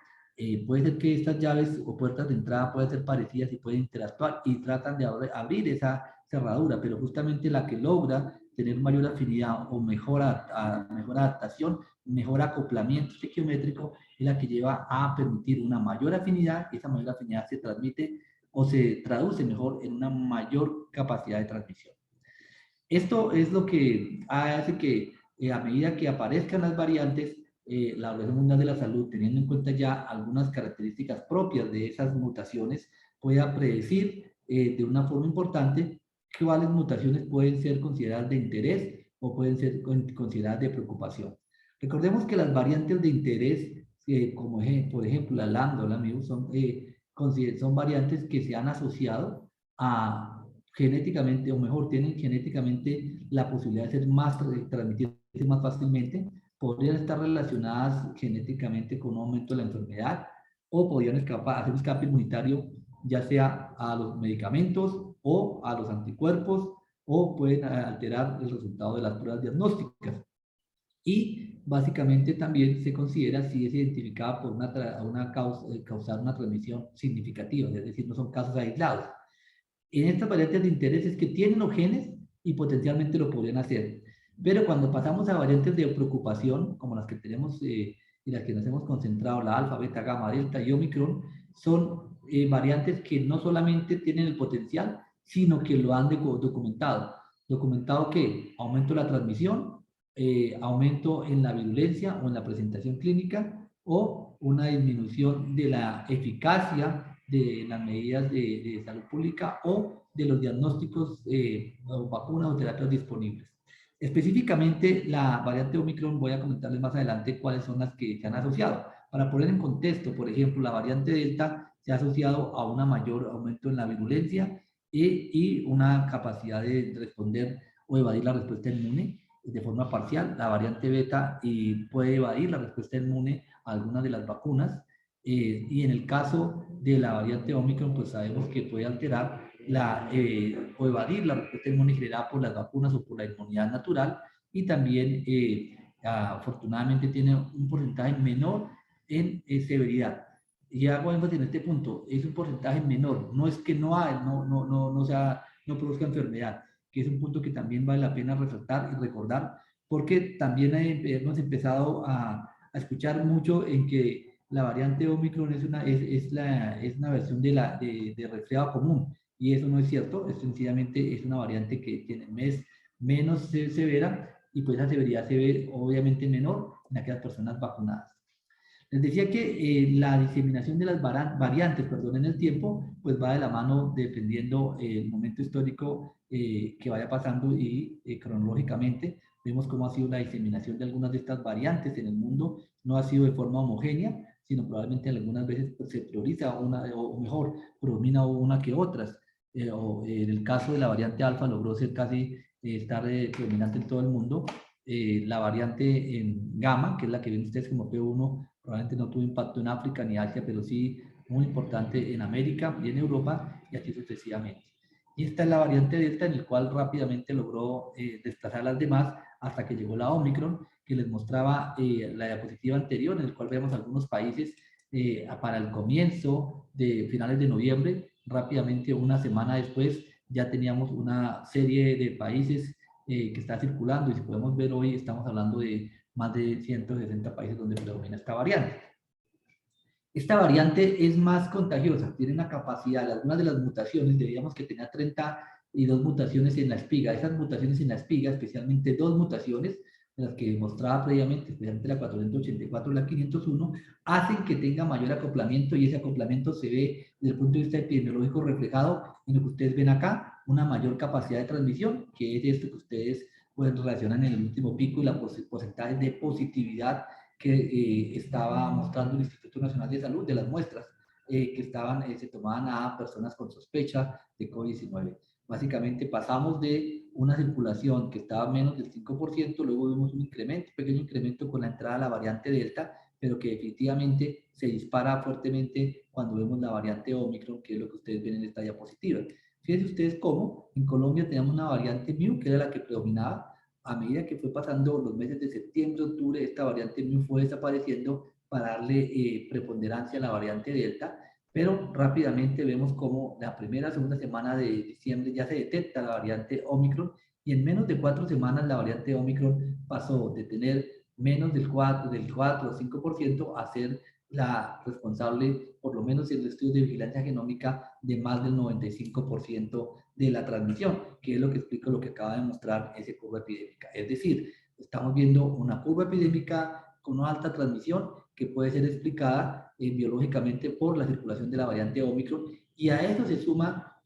Puede ser que estas llaves o puertas de entrada puedan ser parecidas y pueden interactuar y tratan de abrir esa cerradura, pero justamente la que logra tener mayor afinidad o mejor adaptación, mejor acoplamiento estequiométrico, es la que lleva a permitir una mayor afinidad, y esa mayor afinidad se transmite o se traduce mejor en una mayor capacidad de transmisión. Esto es lo que hace que a medida que aparezcan las variantes, la Organización Mundial de la Salud, teniendo en cuenta ya algunas características propias de esas mutaciones, pueda predecir de una forma importante cuáles mutaciones pueden ser consideradas de interés o pueden ser consideradas de preocupación. Recordemos que las variantes de interés, como por ejemplo la lambda o la mu, son variantes que se han asociado a genéticamente, o mejor, tienen genéticamente la posibilidad de ser más transmitirse más fácilmente, podrían estar relacionadas genéticamente con un aumento de la enfermedad o podrían hacer un escape inmunitario ya sea a los medicamentos o a los anticuerpos o pueden alterar el resultado de las pruebas diagnósticas. Y básicamente también se considera si es identificada por causar una transmisión significativa, es decir, no son casos aislados. En estas variantes de interés es que tienen los genes y potencialmente lo podrían hacer. Pero cuando pasamos a variantes de preocupación, como las que tenemos y las que nos hemos concentrado, la alfa, beta, gamma, delta y omicron, son variantes que no solamente tienen el potencial, sino que lo han documentado. ¿Documentado qué? Aumento de la transmisión, aumento en la virulencia o en la presentación clínica, o una disminución de la eficacia de las medidas de salud pública o de los diagnósticos o vacunas o terapias disponibles. Específicamente, la variante Omicron, voy a comentarles más adelante cuáles son las que se han asociado. Para poner en contexto, por ejemplo, la variante Delta se ha asociado a un mayor aumento en la virulencia y una capacidad de responder o evadir la respuesta inmune de forma parcial. La variante Beta puede evadir la respuesta inmune a algunas de las vacunas. Y en el caso de la variante Omicron, pues sabemos que puede alterar o evadir la respuesta inmune generada por las vacunas o por la inmunidad natural, y también afortunadamente tiene un porcentaje menor en severidad. Y hago énfasis en este punto, es un porcentaje menor, no es que no produzca enfermedad, que es un punto que también vale la pena resaltar y recordar, porque también hemos empezado a escuchar mucho en que la variante Omicron es una versión de resfriado común, y eso no es cierto, sencillamente es una variante que tiene menos severa, y pues la severidad se ve obviamente menor en aquellas personas vacunadas. Les decía que la diseminación de las variantes en el tiempo, pues va de la mano dependiendo el momento histórico que vaya pasando y cronológicamente. Vemos cómo ha sido la diseminación de algunas de estas variantes en el mundo. No ha sido de forma homogénea, sino probablemente algunas veces pues, se prioriza una, o mejor, predomina una que otras. En el caso de la variante alfa logró ser casi estar predominante en todo el mundo. La variante en gamma, que es la que ven ustedes como P1, probablemente no tuvo impacto en África ni Asia, pero sí muy importante en América y en Europa, y así sucesivamente. Y esta es la variante Delta, en el cual rápidamente logró desplazar a las demás hasta que llegó la Omicron, que les mostraba la diapositiva anterior, en el cual vemos algunos países para el comienzo de finales de noviembre. Rápidamente, una semana después, ya teníamos una serie de países que está circulando, y si podemos ver hoy, estamos hablando de más de 160 países donde predomina esta variante. Esta variante es más contagiosa, tiene una capacidad, algunas de las mutaciones, debíamos que tenía 32 mutaciones en la espiga. Esas mutaciones en la espiga, especialmente dos mutaciones, de las que mostraba previamente, especialmente la 484 y la 501, hacen que tenga mayor acoplamiento, y ese acoplamiento se ve desde el punto de vista epidemiológico reflejado en lo que ustedes ven acá, una mayor capacidad de transmisión, que es esto que ustedes pueden relacionar en el último pico, y la porcentaje de positividad que estaba mostrando el Instituto Nacional de Salud de las muestras que se tomaban a personas con sospecha de COVID-19. Básicamente pasamos de una circulación que estaba menos del 5%, luego vemos un pequeño incremento con la entrada de la variante Delta, pero que definitivamente se dispara fuertemente cuando vemos la variante Omicron, que es lo que ustedes ven en esta diapositiva. Fíjense ustedes cómo en Colombia teníamos una variante Mu, que era la que predominaba. A medida que fue pasando los meses de septiembre, octubre, esta variante Mu fue desapareciendo, para darle preponderancia a la variante Delta, pero rápidamente vemos cómo la primera, segunda semana de diciembre ya se detecta la variante Omicron, y en menos de 4 semanas la variante Omicron pasó de tener menos del 4 o 5% a ser la responsable, por lo menos en los estudios de vigilancia genómica, de más del 95% de la transmisión, que es lo que explica lo que acaba de mostrar esa curva epidémica. Es decir, estamos viendo una curva epidémica con una alta transmisión que puede ser explicada biológicamente por la circulación de la variante Omicron, y a eso se suma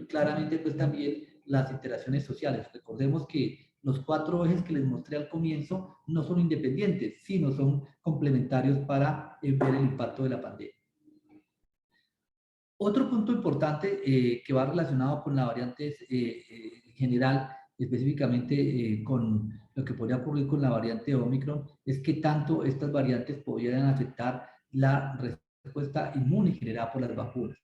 claramente pues también las interacciones sociales. Recordemos que los 4 ejes que les mostré al comienzo no son independientes, sino son complementarios para ver el impacto de la pandemia. Otro punto importante que va relacionado con la variante general, específicamente con lo que podría ocurrir con la variante Omicron, es que tanto estas variantes podrían afectar la respuesta inmune generada por las vacunas.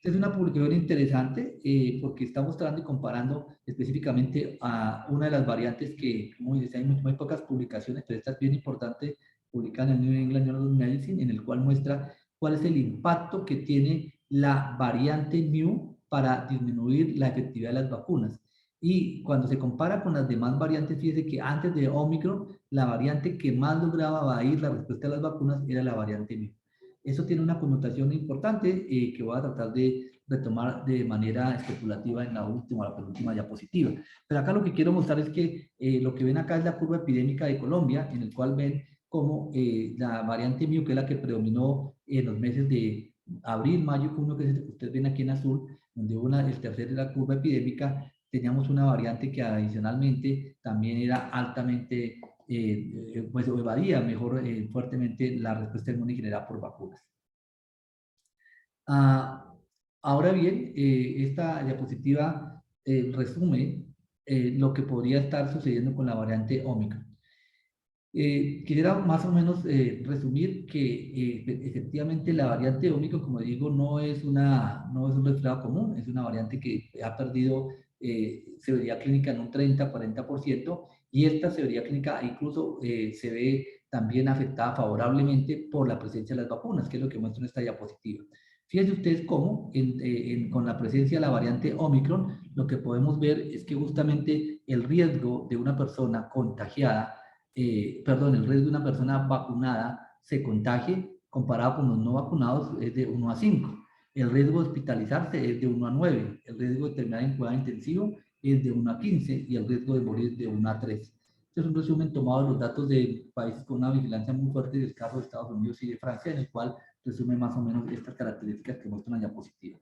Es una publicación interesante porque está mostrando y comparando específicamente a una de las variantes que, como dice, hay muy pocas publicaciones, pero esta es bien importante, publicada en el New England Journal of Medicine, en el cual muestra cuál es el impacto que tiene la variante Mu para disminuir la efectividad de las vacunas. Y cuando se compara con las demás variantes, fíjese que antes de Omicron, la variante que más lograba evadir la respuesta a las vacunas era la variante Mu. Eso tiene una connotación importante que voy a tratar de retomar de manera especulativa en la penúltima diapositiva. Pero acá lo que quiero mostrar es que lo que ven acá es la curva epidémica de Colombia, en el cual ven cómo la variante Mu, que es la que predominó en los meses de abril, mayo, junio, que es el que ustedes ven aquí en azul, donde el tercer de la curva epidémica, teníamos una variante que adicionalmente también era altamente pues evadía mejor fuertemente la respuesta inmune generada por vacunas. Ahora bien, esta diapositiva resume lo que podría estar sucediendo con la variante Omicron. Quisiera más o menos resumir que efectivamente la variante Omicron, como digo, no es un resfriado común, es una variante que ha perdido severidad clínica en un 30-40%, y esta severidad clínica incluso se ve también afectada favorablemente por la presencia de las vacunas, que es lo que muestro en esta diapositiva. Fíjense ustedes cómo con la presencia de la variante Omicron, lo que podemos ver es que justamente el riesgo de una persona contagiada, el riesgo de una persona vacunada se contagie comparado con los no vacunados es de 1 a 5. El riesgo de hospitalizarse es de 1 a 9. El riesgo de terminar en cuidado intensivo es de 1 a 15 y el riesgo de morir de 1 a 3. Este es un resumen tomado de los datos de países con una vigilancia muy fuerte, del caso de Estados Unidos y de Francia, en el cual resume más o menos estas características que muestra en la diapositiva.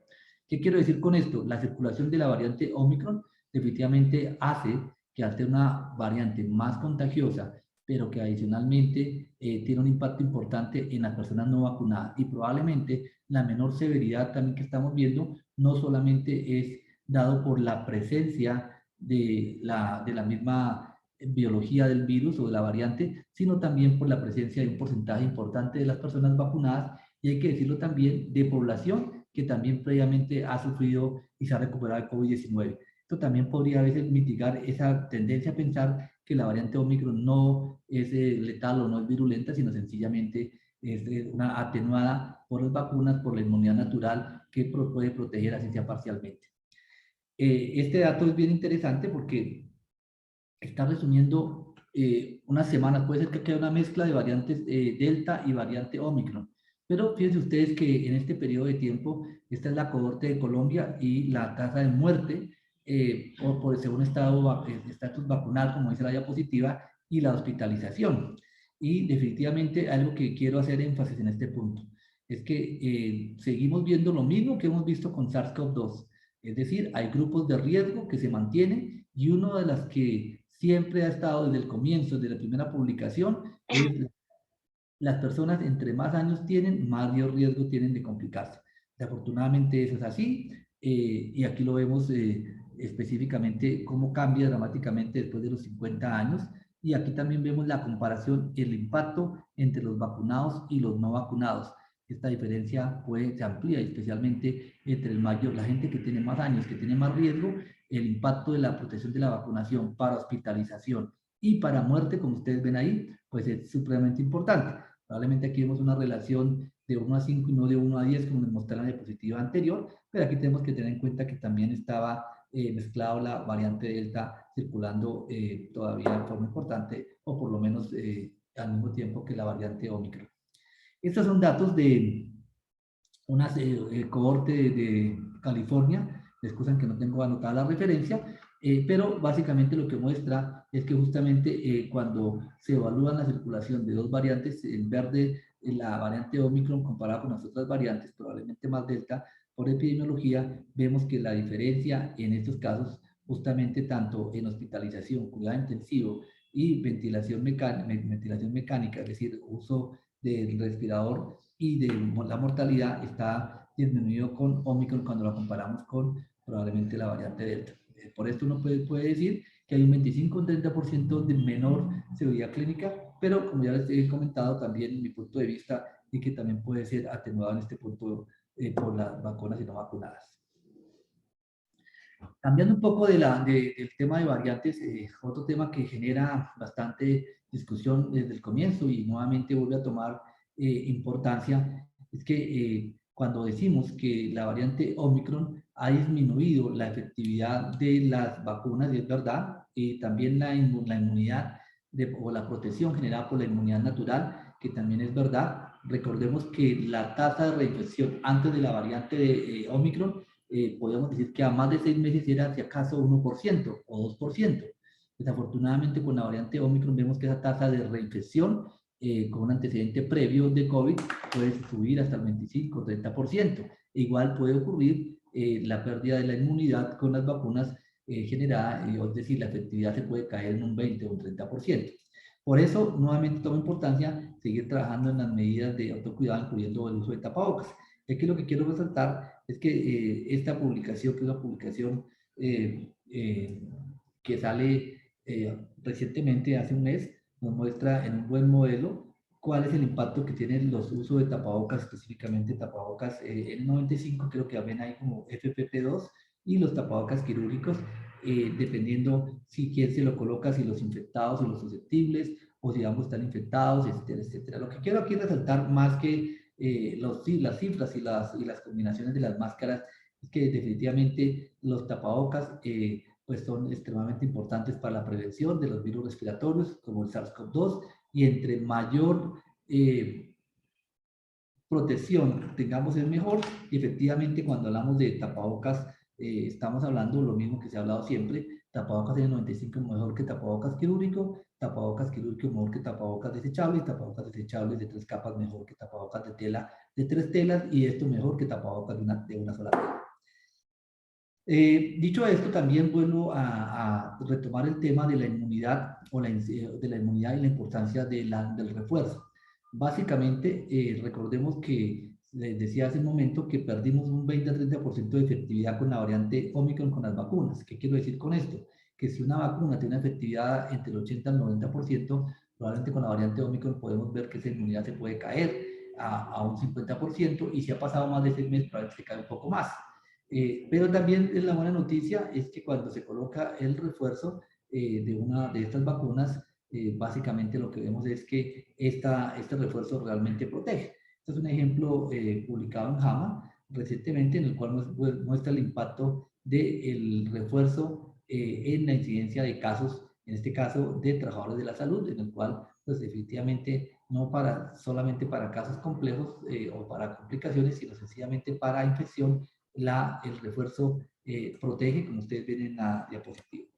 ¿Qué quiero decir con esto? La circulación de la variante Omicron definitivamente hace que al ser una variante más contagiosa, pero que adicionalmente tiene un impacto importante en las personas no vacunadas, y probablemente la menor severidad también que estamos viendo no solamente es dado por la presencia de la misma biología del virus o de la variante, sino también por la presencia de un porcentaje importante de las personas vacunadas, y hay que decirlo también, de población que también previamente ha sufrido y se ha recuperado de COVID-19. Esto también podría a veces mitigar esa tendencia a pensar que la variante Omicron no es letal o no es virulenta, sino sencillamente es una atenuada por las vacunas, por la inmunidad natural que puede proteger así sea parcialmente. Este dato es bien interesante porque está resumiendo unas semanas, puede ser que quede una mezcla de variantes Delta y variante Omicron. Pero fíjense ustedes que en este periodo de tiempo, esta es la cohorte de Colombia y la tasa de muerte según estatus vacunal, como dice la diapositiva, y la hospitalización. Y definitivamente algo que quiero hacer énfasis en este punto es que seguimos viendo lo mismo que hemos visto con SARS-CoV-2. Es decir, hay grupos de riesgo que se mantienen, y uno de las que siempre ha estado desde el comienzo, desde la primera publicación, es las personas entre más años tienen, más riesgo tienen de complicarse. Desafortunadamente eso es así, y aquí lo vemos específicamente cómo cambia dramáticamente después de los 50 años, y aquí también vemos la comparación, el impacto entre los vacunados y los no vacunados. Esta diferencia se amplía, especialmente entre la gente que tiene más años, que tiene más riesgo. El impacto de la protección de la vacunación para hospitalización y para muerte, como ustedes ven ahí, pues es supremamente importante. Probablemente aquí vemos una relación de 1 a 5 y no de 1 a 10, como nos mostré en la diapositiva anterior, pero aquí tenemos que tener en cuenta que también estaba mezclado la variante Delta circulando todavía de forma importante, o por lo menos al mismo tiempo que la variante Omicron. Estos son datos de una cohorte de California, me excusan que no tengo anotada la referencia, pero básicamente lo que muestra es que justamente cuando se evalúa la circulación de dos variantes, en verde la variante Omicron comparada con las otras variantes, probablemente más Delta, por epidemiología, vemos que la diferencia en estos casos, justamente tanto en hospitalización, cuidado intensivo y ventilación mecánica, es decir, uso del respirador y de la mortalidad está disminuido con Omicron cuando lo comparamos con probablemente la variante Delta. Por esto uno puede decir que hay un 25-30% de menor severidad clínica, pero como ya les he comentado también en mi punto de vista, y que también puede ser atenuado en este punto por las vacunas y no vacunadas. Cambiando un poco del tema de variantes, otro tema que genera bastante discusión desde el comienzo y nuevamente vuelve a tomar importancia, es que cuando decimos que la variante Omicron ha disminuido la efectividad de las vacunas, y es verdad, y también la inmunidad o la protección generada por la inmunidad natural, que también es verdad. Recordemos que la tasa de reinfección antes de la variante de Omicron podríamos decir que a más de 6 meses era si acaso 1% o 2%. Desafortunadamente con la variante Omicron vemos que esa tasa de reinfección con un antecedente previo de COVID puede subir hasta el 25 o 30%. Igual puede ocurrir la pérdida de la inmunidad con las vacunas generadas, es decir, la efectividad se puede caer en un 20 o un 30%. Por eso, nuevamente toma importancia seguir trabajando en las medidas de autocuidado, incluyendo el uso de tapabocas. Aquí lo que quiero resaltar es que esta publicación, que es una publicación que sale recientemente, hace un mes, nos muestra en un buen modelo cuál es el impacto que tienen los usos de tapabocas, específicamente tapabocas N95, creo que ven ahí como FFP2, y los tapabocas quirúrgicos, dependiendo si quién se lo coloca, si los infectados o los susceptibles, o si ambos están infectados, etcétera, etcétera. Lo que quiero aquí resaltar más que las cifras y las combinaciones de las máscaras es que definitivamente los tapabocas pues son extremadamente importantes para la prevención de los virus respiratorios como el SARS-CoV-2, y entre mayor protección tengamos es mejor, y efectivamente cuando hablamos de tapabocas estamos hablando lo mismo que se ha hablado siempre: tapabocas N95 mejor que tapabocas quirúrgico mejor que tapabocas desechables, tapabocas desechables de 3 capas mejor que tapabocas de tela de 3 telas, y esto mejor que tapabocas de una sola tela. Dicho esto, también vuelvo a retomar el tema de la inmunidad, de la inmunidad y la importancia del refuerzo. Básicamente, recordemos que les decía hace un momento que perdimos un 20-30% de efectividad con la variante Omicron con las vacunas. ¿Qué quiero decir con esto? Que si una vacuna tiene una efectividad entre el 80 al 90%, probablemente con la variante Omicron podemos ver que esa inmunidad se puede caer a un 50%, y si ha pasado más de 6 meses, probablemente se cae un poco más. Pero también la buena noticia es que cuando se coloca el refuerzo de una de estas vacunas, básicamente lo que vemos es que este refuerzo realmente protege. Este es un ejemplo publicado en JAMA recientemente, en el cual nos muestra el impacto del refuerzo en la incidencia de casos, en este caso de trabajadores de la salud, en el cual pues definitivamente no solamente para casos complejos o para complicaciones, sino sencillamente para infección, el refuerzo protege, como ustedes ven en la diapositiva.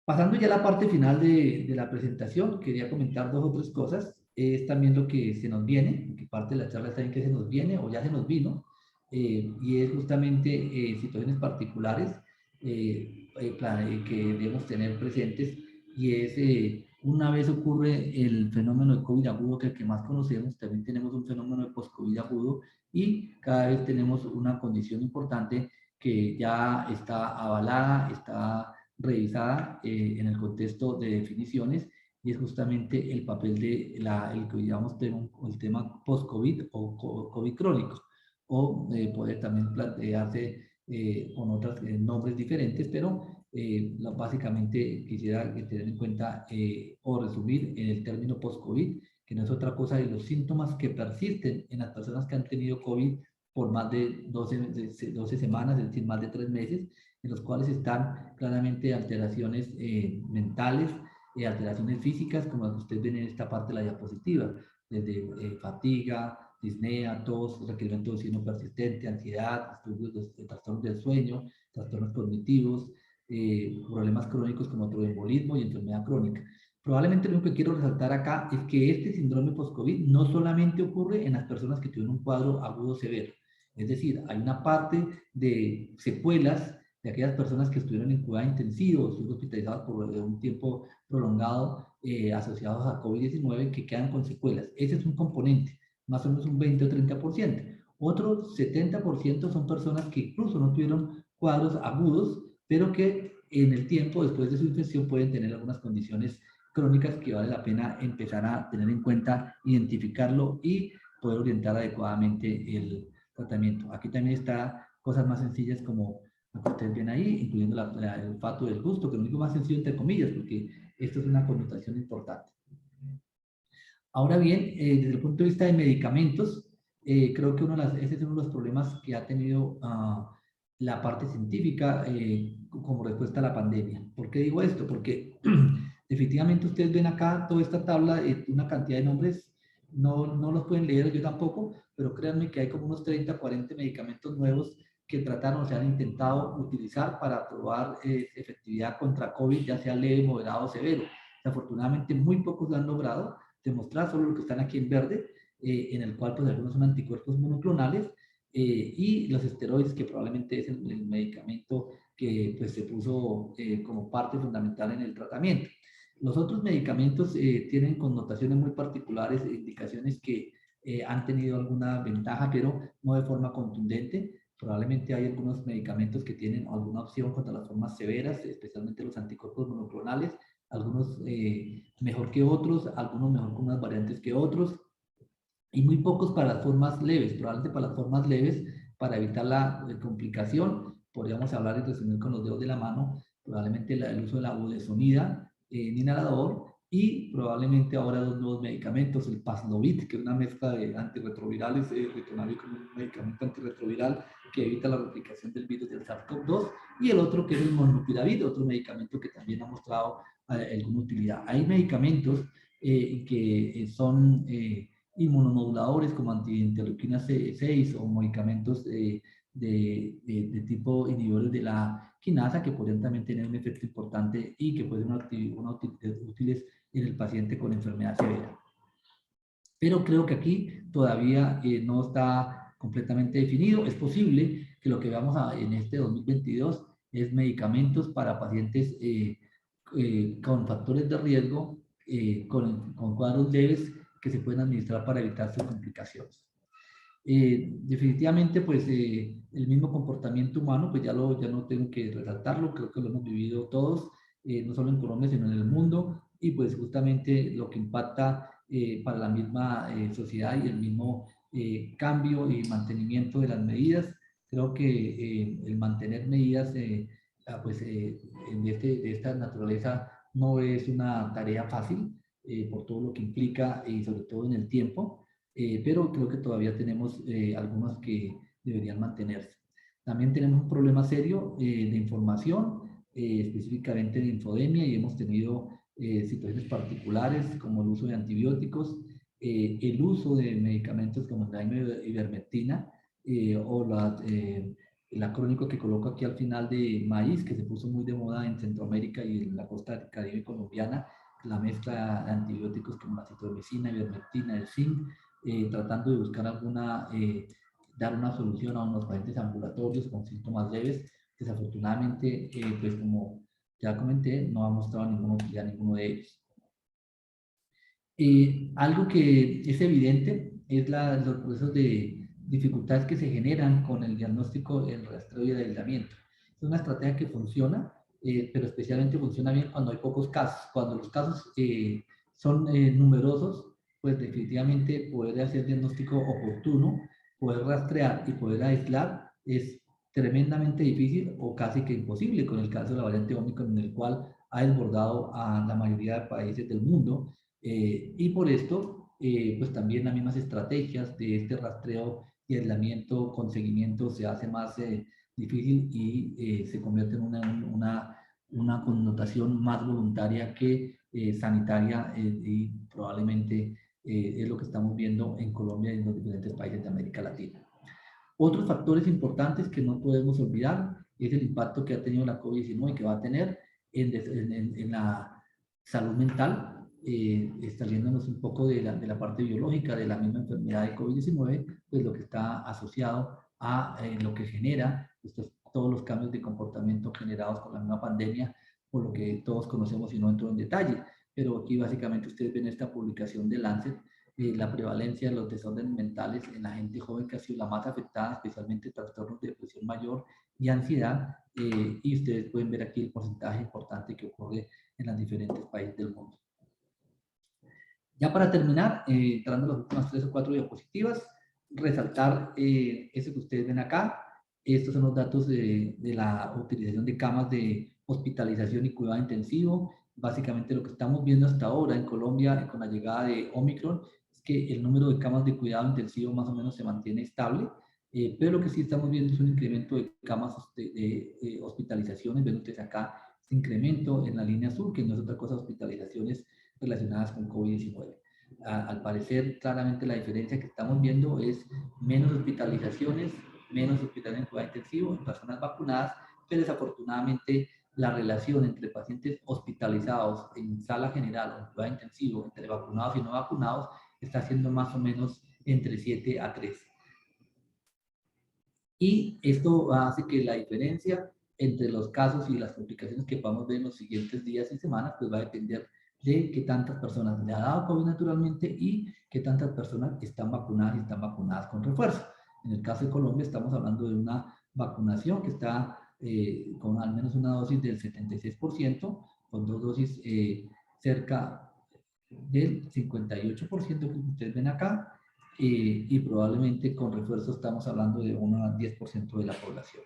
Pasando ya a la parte final de la presentación, quería comentar 2 o 3 cosas. Es también lo que se nos viene, que parte de la charla está en que se nos viene o ya se nos vino, y es justamente situaciones particulares que debemos tener presentes, y es una vez ocurre el fenómeno de COVID agudo, que es el que más conocemos, también tenemos un fenómeno de post-COVID agudo, y cada vez tenemos una condición importante que ya está avalada, está revisada en el contexto de definiciones, y es justamente el papel de el que llamamos el tema post-COVID o COVID crónico, o poder también plantearse con otros nombres diferentes, pero Básicamente quisiera tener en cuenta o resumir en el término post-COVID, que no es otra cosa de los síntomas que persisten en las personas que han tenido COVID por más de 12 semanas, es decir, más de 3 meses, en los cuales están claramente alteraciones mentales, alteraciones físicas, como las que ustedes ven en esta parte de la diapositiva, desde fatiga, disnea, tos, requerimiento de oxígeno persistente, ansiedad, estudios de trastornos del sueño, trastornos cognitivos, problemas crónicos como tromboembolismo y enfermedad crónica. Probablemente lo que quiero resaltar acá es que este síndrome post-COVID no solamente ocurre en las personas que tuvieron un cuadro agudo severo, es decir, hay una parte de secuelas de aquellas personas que estuvieron en cuidado intensivo, estuvieron hospitalizadas por un tiempo prolongado asociados a COVID-19 que quedan con secuelas. Ese es un componente, más o menos un 20 o 30%. Otro 70% son personas que incluso no tuvieron cuadros agudos, pero que en el tiempo, después de su infección, pueden tener algunas condiciones crónicas que vale la pena empezar a tener en cuenta, identificarlo y poder orientar adecuadamente el tratamiento. Aquí también está cosas más sencillas como lo que ustedes ven ahí, incluyendo el olfato del gusto, que es lo único más sencillo entre comillas, porque esto es una connotación importante. Ahora bien, desde el punto de vista de medicamentos, creo que ese es uno de los problemas que ha tenido la parte científica como respuesta a la pandemia. ¿Por qué digo esto? Porque definitivamente ustedes ven acá toda esta tabla, una cantidad de nombres, no los pueden leer, yo tampoco, pero créanme que hay como unos 30, 40 medicamentos nuevos que trataron o se han intentado utilizar para probar efectividad contra COVID, ya sea leve, moderado o severo. Desafortunadamente, muy pocos lo han logrado demostrar, solo los que están aquí en verde, en el cual pues algunos son anticuerpos monoclonales y los esteroides, que probablemente es el medicamento que pues se puso como parte fundamental en el tratamiento. Los otros medicamentos tienen connotaciones muy particulares, indicaciones que han tenido alguna ventaja, pero no de forma contundente. Probablemente hay algunos medicamentos que tienen alguna opción contra las formas severas, especialmente los anticuerpos monoclonales, algunos mejor que otros, algunos mejor con unas variantes que otros, y muy pocos para las formas leves. Probablemente para las formas leves, para evitar la complicación, podríamos hablar y resumir con los dedos de la mano, probablemente el uso de la budesonida en inhalador, y probablemente ahora dos nuevos medicamentos, el Paxlovid, que es una mezcla de antirretrovirales, ritonavir como un medicamento antirretroviral que evita la replicación del virus del SARS-CoV-2, y el otro que es el molnupiravir, otro medicamento que también ha mostrado alguna utilidad. Hay medicamentos que son inmunomoduladores como antiinterleuquina 6 o medicamentos de tipo inhibidores de la quinasa que podrían también tener un efecto importante y que pueden ser útiles en el paciente con enfermedad severa. Pero creo que aquí todavía no está completamente definido. Es posible que lo que veamos en este 2022 es medicamentos para pacientes con factores de riesgo, con cuadros leves que se pueden administrar para evitar sus complicaciones. Definitivamente, pues el mismo comportamiento humano, pues ya no tengo que resaltarlo, creo que lo hemos vivido todos, no solo en Colombia, sino en el mundo, y pues justamente lo que impacta para la misma sociedad y el mismo cambio y mantenimiento de las medidas. Creo que el mantener medidas de esta naturaleza no es una tarea fácil por todo lo que implica y sobre todo en el tiempo. Pero creo que todavía tenemos algunos que deberían mantenerse. También tenemos un problema serio de información, específicamente de infodemia, y hemos tenido situaciones particulares como el uso de antibióticos, el uso de medicamentos como la ivermectina o la crónica que coloco aquí al final de maíz, que se puso muy de moda en Centroamérica y en la costa caribe colombiana, la mezcla de antibióticos como la citromicina, ivermectina, el zinc, tratando de buscar dar una solución a unos pacientes ambulatorios con síntomas leves. Desafortunadamente, pues como ya comenté, no ha mostrado ninguna utilidad ninguno de ellos. Algo que es evidente es los procesos de dificultades que se generan con el diagnóstico, el rastreo y el aislamiento. Es una estrategia que funciona, pero especialmente funciona bien cuando hay pocos casos. Cuando los casos son numerosos, pues definitivamente poder hacer diagnóstico oportuno, poder rastrear y poder aislar es tremendamente difícil o casi que imposible con el caso de la variante Omicron, en el cual ha desbordado a la mayoría de países del mundo. Y por esto, pues también las mismas estrategias de este rastreo y aislamiento con seguimiento se hace más difícil y se convierte en una connotación más voluntaria que sanitaria y probablemente es lo que estamos viendo en Colombia y en los diferentes países de América Latina. Otros factores importantes que no podemos olvidar es el impacto que ha tenido la COVID-19 y que va a tener en la salud mental, saliéndonos un poco de la parte biológica de la misma enfermedad de COVID-19, pues lo que está asociado a lo que genera todos los cambios de comportamiento generados por la misma pandemia, por lo que todos conocemos y no entro en detalle. Pero aquí básicamente ustedes ven esta publicación de Lancet, la prevalencia de los desórdenes mentales en la gente joven que ha sido la más afectada, especialmente trastornos de depresión mayor y ansiedad, y ustedes pueden ver aquí el porcentaje importante que ocurre en los diferentes países del mundo. Ya para terminar, entrando a las últimas 3 o 4 diapositivas, resaltar eso que ustedes ven acá. Estos son los datos de la utilización de camas de hospitalización y cuidado intensivo. Básicamente lo que estamos viendo hasta ahora en Colombia con la llegada de Omicron es que el número de camas de cuidado intensivo más o menos se mantiene estable, pero lo que sí estamos viendo es un incremento de camas de hospitalizaciones. Ven ustedes acá este incremento en la línea azul, que no es otra cosa, hospitalizaciones relacionadas con COVID-19. Al parecer, claramente la diferencia que estamos viendo es menos hospitalizaciones en cuidado intensivo en personas vacunadas, pero desafortunadamente la relación entre pacientes hospitalizados en sala general o en cuidado intensivo, entre vacunados y no vacunados, está siendo más o menos entre 7 a 3. Y esto hace que la diferencia entre los casos y las complicaciones que podamos ver en los siguientes días y semanas, pues va a depender de qué tantas personas le ha dado COVID naturalmente y qué tantas personas están vacunadas y están vacunadas con refuerzo. En el caso de Colombia estamos hablando de una vacunación que está con al menos una dosis del 76%, con 2 dosis cerca del 58% que ustedes ven acá, y probablemente con refuerzo estamos hablando de un 10% de la población.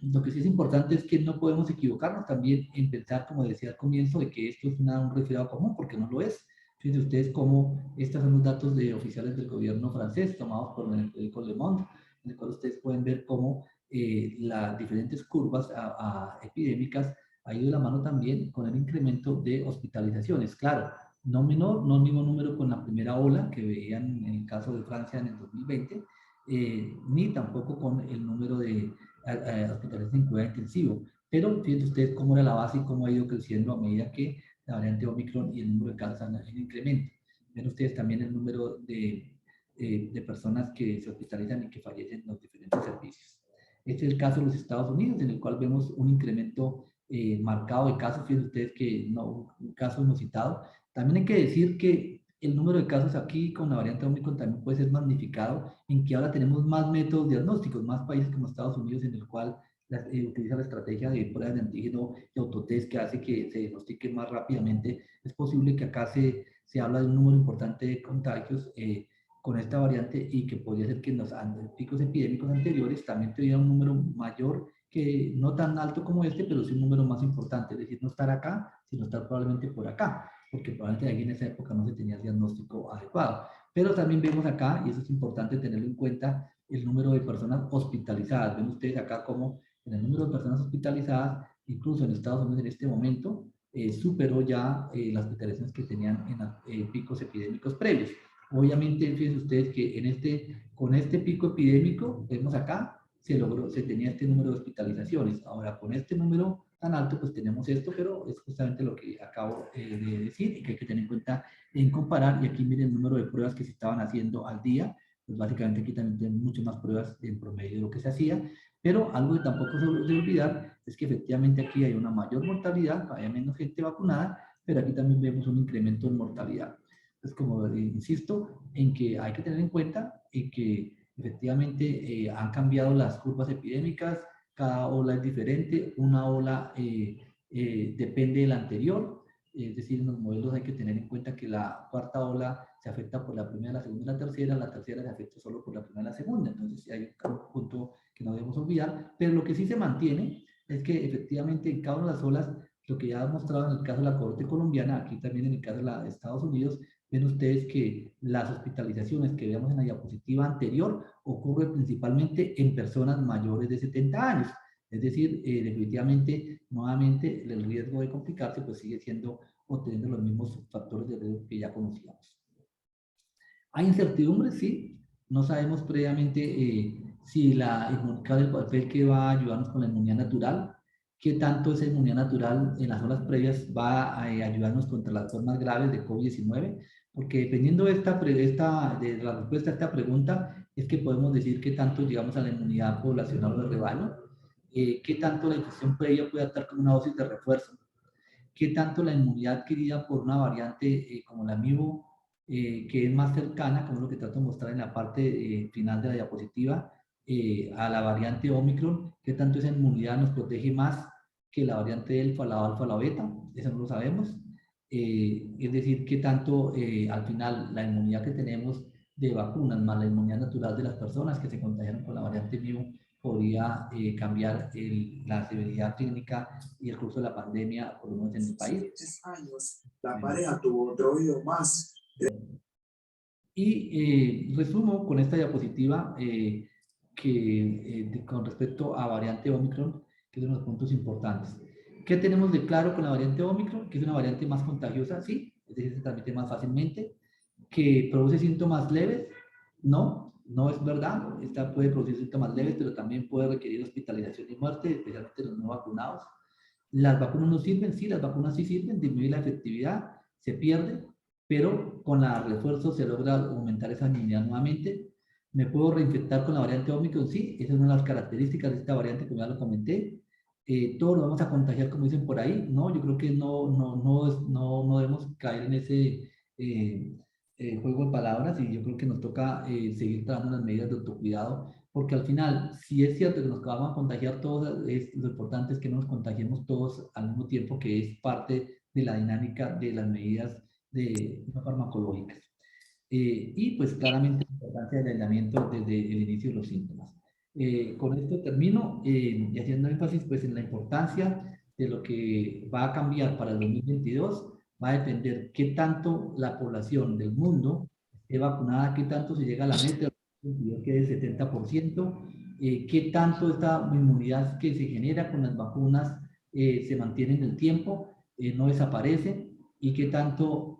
Lo que sí es importante es que no podemos equivocarnos también en pensar, como decía al comienzo, de que esto es un resfriado común, porque no lo es. Fíjense ustedes cómo estos son los datos de oficiales del gobierno francés tomados por el periódico Le Monde, en el cual ustedes pueden ver cómo las diferentes curvas epidémicas ha ido de la mano también con el incremento de hospitalizaciones. Claro, no menor, no el mismo número con la primera ola que veían en el caso de Francia en el 2020, ni tampoco con el número de hospitales en cuidado intensivo. Pero fíjense ustedes cómo era la base y cómo ha ido creciendo a medida que la variante Omicron y el número de casos han incremento. Ven ustedes también el número de personas que se hospitalizan y que fallecen en los diferentes servicios. Este es el caso de los Estados Unidos, en el cual vemos un incremento marcado de casos. Fíjense ustedes que no, un caso inusitado. También hay que decir que el número de casos aquí con la variante Omicron también puede ser magnificado en que ahora tenemos más métodos diagnósticos, más países como Estados Unidos en el cual utiliza la estrategia de pruebas de antígeno y autotest que hace que se diagnostique más rápidamente. Es posible que acá se habla de un número importante de contagios con esta variante y que podría ser que en los picos epidémicos anteriores también tuviera un número mayor, que no tan alto como este, pero sí un número más importante, es decir, no estar acá, sino estar probablemente por acá, porque probablemente aquí en esa época no se tenía el diagnóstico adecuado. Pero también vemos acá, y eso es importante tenerlo en cuenta, el número de personas hospitalizadas. Ven ustedes acá como en el número de personas hospitalizadas, incluso en Estados Unidos en este momento, superó ya las hospitalizaciones que tenían en picos epidémicos previos. Obviamente, fíjense ustedes que con este pico epidémico, vemos acá, se tenía este número de hospitalizaciones. Ahora, con este número tan alto, pues tenemos esto, pero es justamente lo que acabo de decir y que hay que tener en cuenta en comparar. Y aquí miren el número de pruebas que se estaban haciendo al día. Pues básicamente aquí también tienen muchas más pruebas en promedio de lo que se hacía. Pero algo que tampoco se debe olvidar es que efectivamente aquí hay una mayor mortalidad, hay menos gente vacunada, pero aquí también vemos un incremento en mortalidad. Entonces, como insisto, en que hay que tener en cuenta en que efectivamente han cambiado las curvas epidémicas, cada ola es diferente, una ola depende de la anterior, Es decir, en los modelos hay que tener en cuenta que la cuarta ola se afecta por la primera, la segunda y la tercera se afecta solo por la primera y la segunda. Entonces hay un punto que no debemos olvidar, pero lo que sí se mantiene es que efectivamente en cada una de las olas, lo que ya ha mostrado en el caso de la Corte colombiana, aquí también en el caso de Estados Unidos, ven ustedes que las hospitalizaciones que veíamos en la diapositiva anterior ocurren principalmente en personas mayores de 70 años. Es decir, definitivamente, nuevamente, el riesgo de complicarse pues sigue siendo o teniendo los mismos factores de riesgo que ya conocíamos. ¿Hay incertidumbre? Sí. No sabemos previamente si cuál es el papel que va a ayudarnos con la inmunidad natural, qué tanto esa inmunidad natural en las horas previas va a ayudarnos contra las formas graves de COVID-19, porque dependiendo de la respuesta a esta pregunta, es que podemos decir qué tanto llegamos a la inmunidad poblacional o de rebaño, qué tanto la infección previa puede actuar como una dosis de refuerzo, qué tanto la inmunidad adquirida por una variante como la MIBO, que es más cercana, como es lo que trato de mostrar en la parte final de la diapositiva, a la variante Omicron, qué tanto esa inmunidad nos protege más que la variante Delta, la alfa, la beta, eso no lo sabemos. Es decir, qué tanto al final la inmunidad que tenemos de vacunas más la inmunidad natural de las personas que se contagiaron con la variante MIBO podría cambiar la severidad clínica y el curso de la pandemia, por lo menos en el país. Años, la pareja tuvo otro hijo más. Y resumo con esta diapositiva con respecto a variante Omicron, que es uno de los puntos importantes. ¿Qué tenemos de claro con la variante Omicron? Que es una variante más contagiosa, sí, es decir, se transmite más fácilmente, que produce síntomas leves, no es verdad. Esta puede producir síntomas leves, pero también puede requerir hospitalización y muerte, especialmente los no vacunados. ¿Las vacunas no sirven? Sí, las vacunas sí sirven, disminuye la efectividad, se pierde, pero con la refuerzo se logra aumentar esa inmunidad nuevamente. ¿Me puedo reinfectar con la variante Omicron? Sí, esa es una de las características de esta variante, como ya lo comenté. ¿Todos lo vamos a contagiar, como dicen por ahí? No, yo creo que no debemos caer en ese juego de palabras, y yo creo que nos toca seguir trabajando las medidas de autocuidado, porque al final, si es cierto que nos vamos a contagiar todos, lo importante es que no nos contagiemos todos al mismo tiempo, que es parte de la dinámica de las medidas no farmacológicas. Y pues claramente la importancia del aislamiento desde el inicio de los síntomas. Con esto termino y haciendo énfasis pues en la importancia de lo que va a cambiar para el 2022. Va a depender qué tanto la población del mundo esté vacunada, qué tanto se llega a la meta que es del 70%, qué tanto esta inmunidad que se genera con las vacunas se mantiene en el tiempo, no desaparece, y qué tanto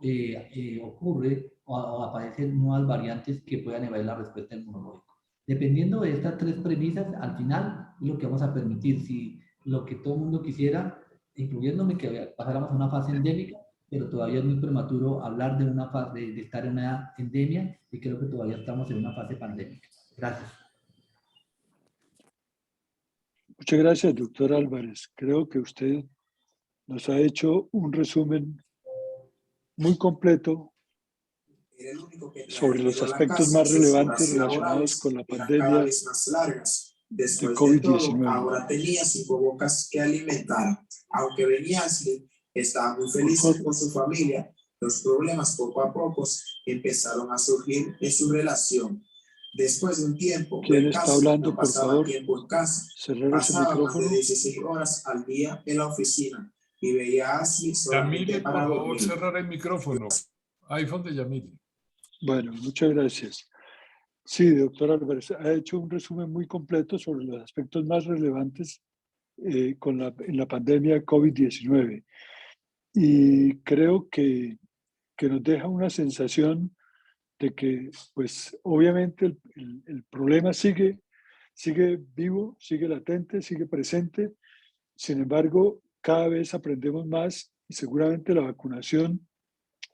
ocurre o aparecen nuevas variantes que puedan evadir la respuesta inmunológica. Dependiendo de estas tres premisas, al final es lo que vamos a permitir. Si lo que todo el mundo quisiera, incluyéndome, que pasáramos a una fase endémica, pero todavía es muy prematuro hablar de una fase de estar en una endemia, y creo que todavía estamos en una fase pandémica. Gracias. Muchas gracias, doctor Álvarez. Creo que usted nos ha hecho un resumen muy completo sobre los aspectos más relevantes relacionados con la pandemia de COVID-19. Ahora tenía 5 bocas que alimentar. Aunque venía así, estaba muy feliz con su familia. Los problemas poco a poco empezaron a surgir en su relación. Después de un tiempo, ¿Quién está hablando, por favor? Tiempo en casa. Cerrar ese Pasaba micrófono. más de 16 horas al día en la oficina y veía a Ashley solamente para dormir. Por favor, cerrar el micrófono. iPhone de Yamile. Bueno, muchas gracias. Sí, doctor Álvarez, ha hecho un resumen muy completo sobre los aspectos más relevantes en la pandemia COVID-19. Y creo que nos deja una sensación de que, pues, obviamente el problema sigue vivo, sigue latente, sigue presente. Sin embargo, cada vez aprendemos más y seguramente la vacunación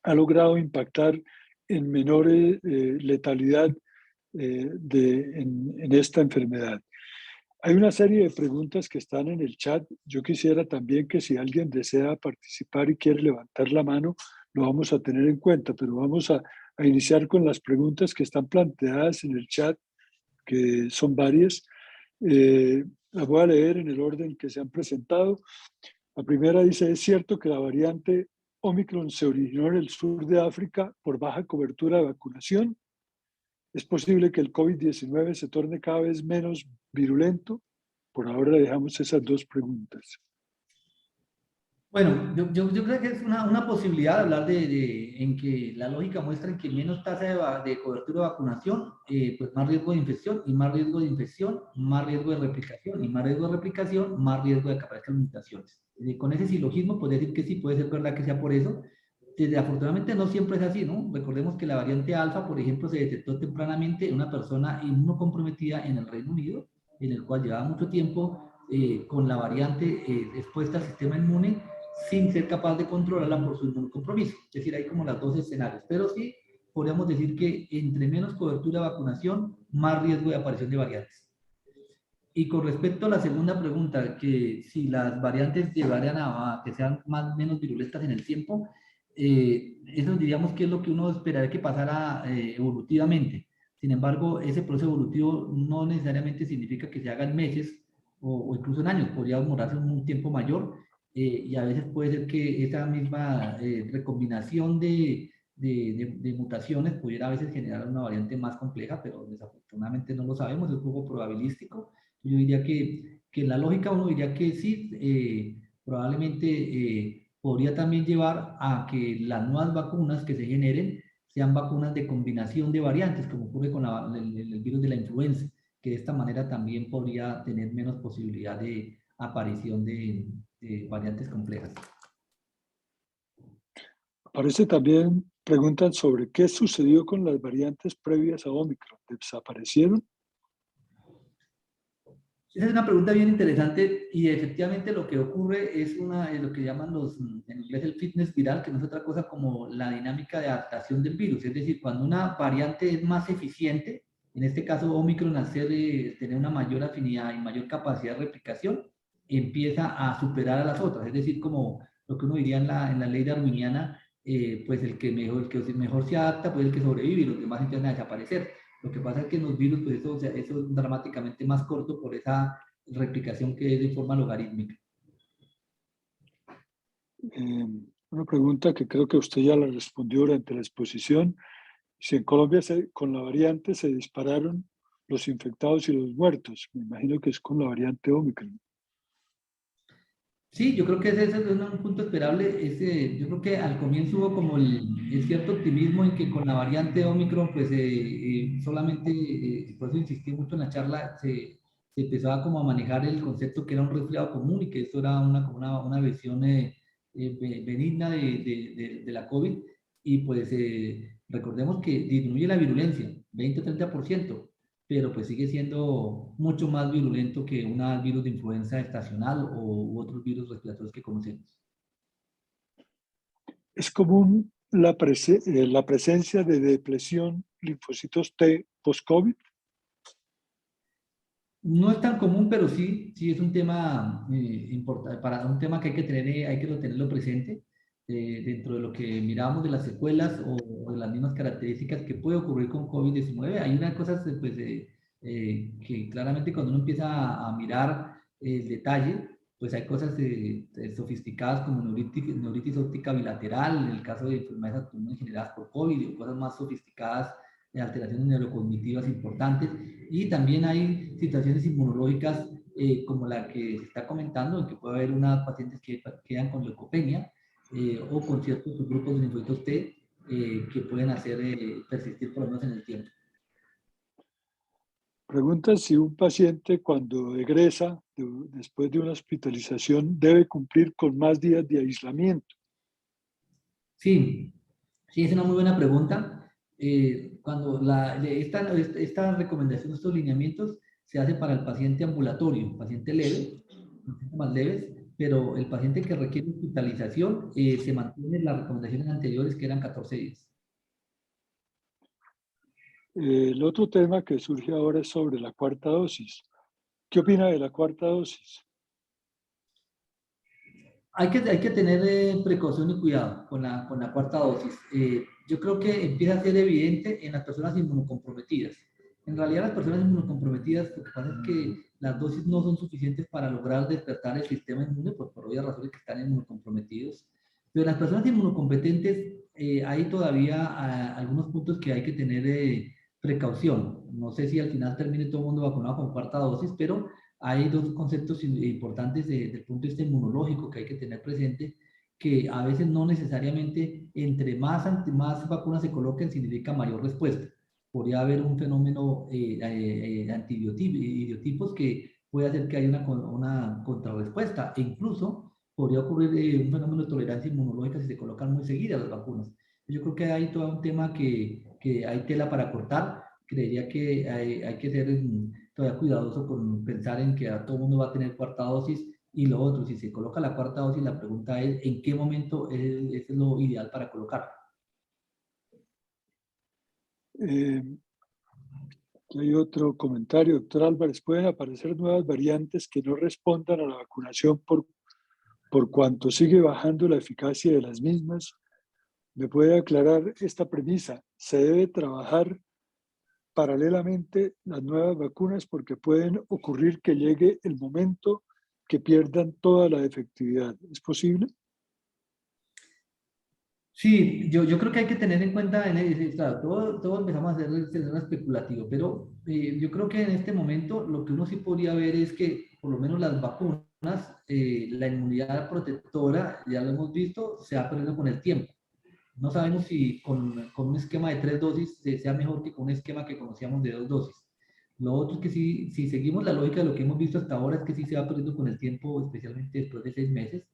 ha logrado impactar en menor letalidad en esta enfermedad. Hay una serie de preguntas que están en el chat. Yo quisiera también que si alguien desea participar y quiere levantar la mano, lo vamos a tener en cuenta, pero vamos a iniciar con las preguntas que están planteadas en el chat, que son varias. Las voy a leer en el orden que se han presentado. La primera dice: ¿es cierto que la variante Omicron se originó en el sur de África por baja cobertura de vacunación? ¿Es posible que el COVID-19 se torne cada vez menos virulento? Por ahora dejamos esas dos preguntas. Bueno, yo creo que es una posibilidad hablar en que la lógica muestra en que menos tasa de cobertura de vacunación, pues más riesgo de infección, y más riesgo de infección, más riesgo de replicación, y más riesgo de replicación, más riesgo de que aparezcan mutaciones. Con ese silogismo podría decir que sí, puede ser verdad que sea por eso. Afortunadamente no siempre es así, ¿no? Recordemos que la variante alfa, por ejemplo, se detectó tempranamente en una persona inmunocomprometida en el Reino Unido, en el cual llevaba mucho tiempo con la variante expuesta al sistema inmune, sin ser capaz de controlarla por su inmunocompromiso. Es decir, hay como los dos escenarios, pero sí podríamos decir que entre menos cobertura de vacunación, más riesgo de aparición de variantes. Y con respecto a la segunda pregunta, que si las variantes llegarían a que sean menos virulentas en el tiempo, eso diríamos que es lo que uno esperaría que pasara evolutivamente. Sin embargo, ese proceso evolutivo no necesariamente significa que se haga en meses o incluso en años, podría demorarse un tiempo mayor, y a veces puede ser que esa misma recombinación de mutaciones pudiera a veces generar una variante más compleja, pero desafortunadamente no lo sabemos, es un poco probabilístico. Yo diría que en la lógica uno diría que sí, probablemente podría también llevar a que las nuevas vacunas que se generen sean vacunas de combinación de variantes, como ocurre con el virus de la influenza, que de esta manera también podría tener menos posibilidad de aparición de variantes complejas. Aparece también, preguntan sobre qué sucedió con las variantes previas a Omicron. ¿Desaparecieron? Esa es una pregunta bien interesante y efectivamente lo que ocurre es lo que llaman en inglés el fitness viral, que no es otra cosa como la dinámica de adaptación del virus. Es decir, cuando una variante es más eficiente, en este caso Omicron al tener una mayor afinidad y mayor capacidad de replicación, empieza a superar a las otras. Es decir, como lo que uno diría en la ley darwiniana, pues el que mejor se adapta, pues el que sobrevive y los demás empiezan a desaparecer. Lo que pasa es que en los virus, pues eso es dramáticamente más corto por esa replicación que es de forma logarítmica. Una pregunta que creo que usted ya la respondió durante la exposición. Si en Colombia con la variante se dispararon los infectados y los muertos, me imagino que es con la variante Omicron. Sí, yo creo que ese es un punto esperable. Yo creo que al comienzo hubo como el cierto optimismo en que con la variante Omicron, pues solamente, por eso insistí mucho en la charla, se empezaba como a manejar el concepto que era un resfriado común y que esto era una versión benigna de la COVID. Y pues recordemos que disminuye la virulencia, 20-30%, pero pues sigue siendo mucho más virulento que un virus de influenza estacional u otros virus respiratorios que conocemos. ¿Es común la presencia de depresión linfocitos T post-COVID? No es tan común, pero sí es un tema importante, un tema que hay que tenerlo presente dentro de lo que miramos de las secuelas o de las mismas características que puede ocurrir con COVID-19. Hay unas cosas pues, que claramente cuando uno empieza a mirar el detalle, pues hay cosas sofisticadas como neuritis óptica bilateral, en el caso de enfermedades autoinmunes generadas por COVID, o cosas más sofisticadas de alteraciones neurocognitivas importantes, y también hay situaciones inmunológicas como la que se está comentando, en que puede haber unas pacientes que quedan con leucopenia o con ciertos grupos de linfocitos T que pueden hacer persistir por lo menos en el tiempo. Pregunta si un paciente cuando egresa después de una hospitalización debe cumplir con más días de aislamiento. Sí, es una muy buena pregunta. Cuando esta recomendación, estos lineamientos, se hace para el paciente ambulatorio, paciente leve, con síntomas leves, pero el paciente que requiere hospitalización se mantiene las recomendaciones anteriores que eran 14 días. El otro tema que surge ahora es sobre la cuarta dosis. ¿Qué opina de la cuarta dosis? Hay que tener precaución y cuidado con la cuarta dosis. Yo creo que empieza a ser evidente en las personas inmunocomprometidas. En realidad, las personas inmunocomprometidas, lo que pasa es que las dosis no son suficientes para lograr despertar el sistema inmune, por obvias razones que están inmunocomprometidos. Pero las personas inmunocompetentes, hay todavía algunos puntos que hay que tener precaución. No sé si al final termine todo el mundo vacunado con cuarta dosis, pero hay dos conceptos importantes desde el punto de vista inmunológico que hay que tener presente, que a veces no necesariamente entre más vacunas se coloquen significa mayor respuesta. Podría haber un fenómeno antibiotipos que puede hacer que haya una contrarrespuesta, e incluso podría ocurrir un fenómeno de tolerancia inmunológica si se colocan muy seguidas las vacunas. Yo creo que hay todo un tema que hay tela para cortar. Creería que hay que ser todavía cuidadoso con pensar en que a todo el mundo va a tener cuarta dosis. Y lo otro, si se coloca la cuarta dosis, la pregunta es ¿en qué momento es lo ideal para colocarla? Aquí hay otro comentario, doctor Álvarez. ¿Pueden aparecer nuevas variantes que no respondan a la vacunación por cuanto sigue bajando la eficacia de las mismas? ¿Me puede aclarar esta premisa? ¿Se debe trabajar paralelamente las nuevas vacunas porque pueden ocurrir que llegue el momento que pierdan toda la efectividad? ¿Es posible? Sí, yo creo que hay que tener en cuenta, claro, todo empezamos a hacer el terreno especulativo, pero yo creo que en este momento lo que uno sí podría ver es que por lo menos las vacunas, la inmunidad protectora, ya lo hemos visto, se ha perdido con el tiempo. No sabemos si con un esquema de 3 dosis sea mejor que con un esquema que conocíamos de 2 dosis. Lo otro es que si seguimos la lógica de lo que hemos visto hasta ahora es que sí se va perdiendo con el tiempo, especialmente después de 6 meses.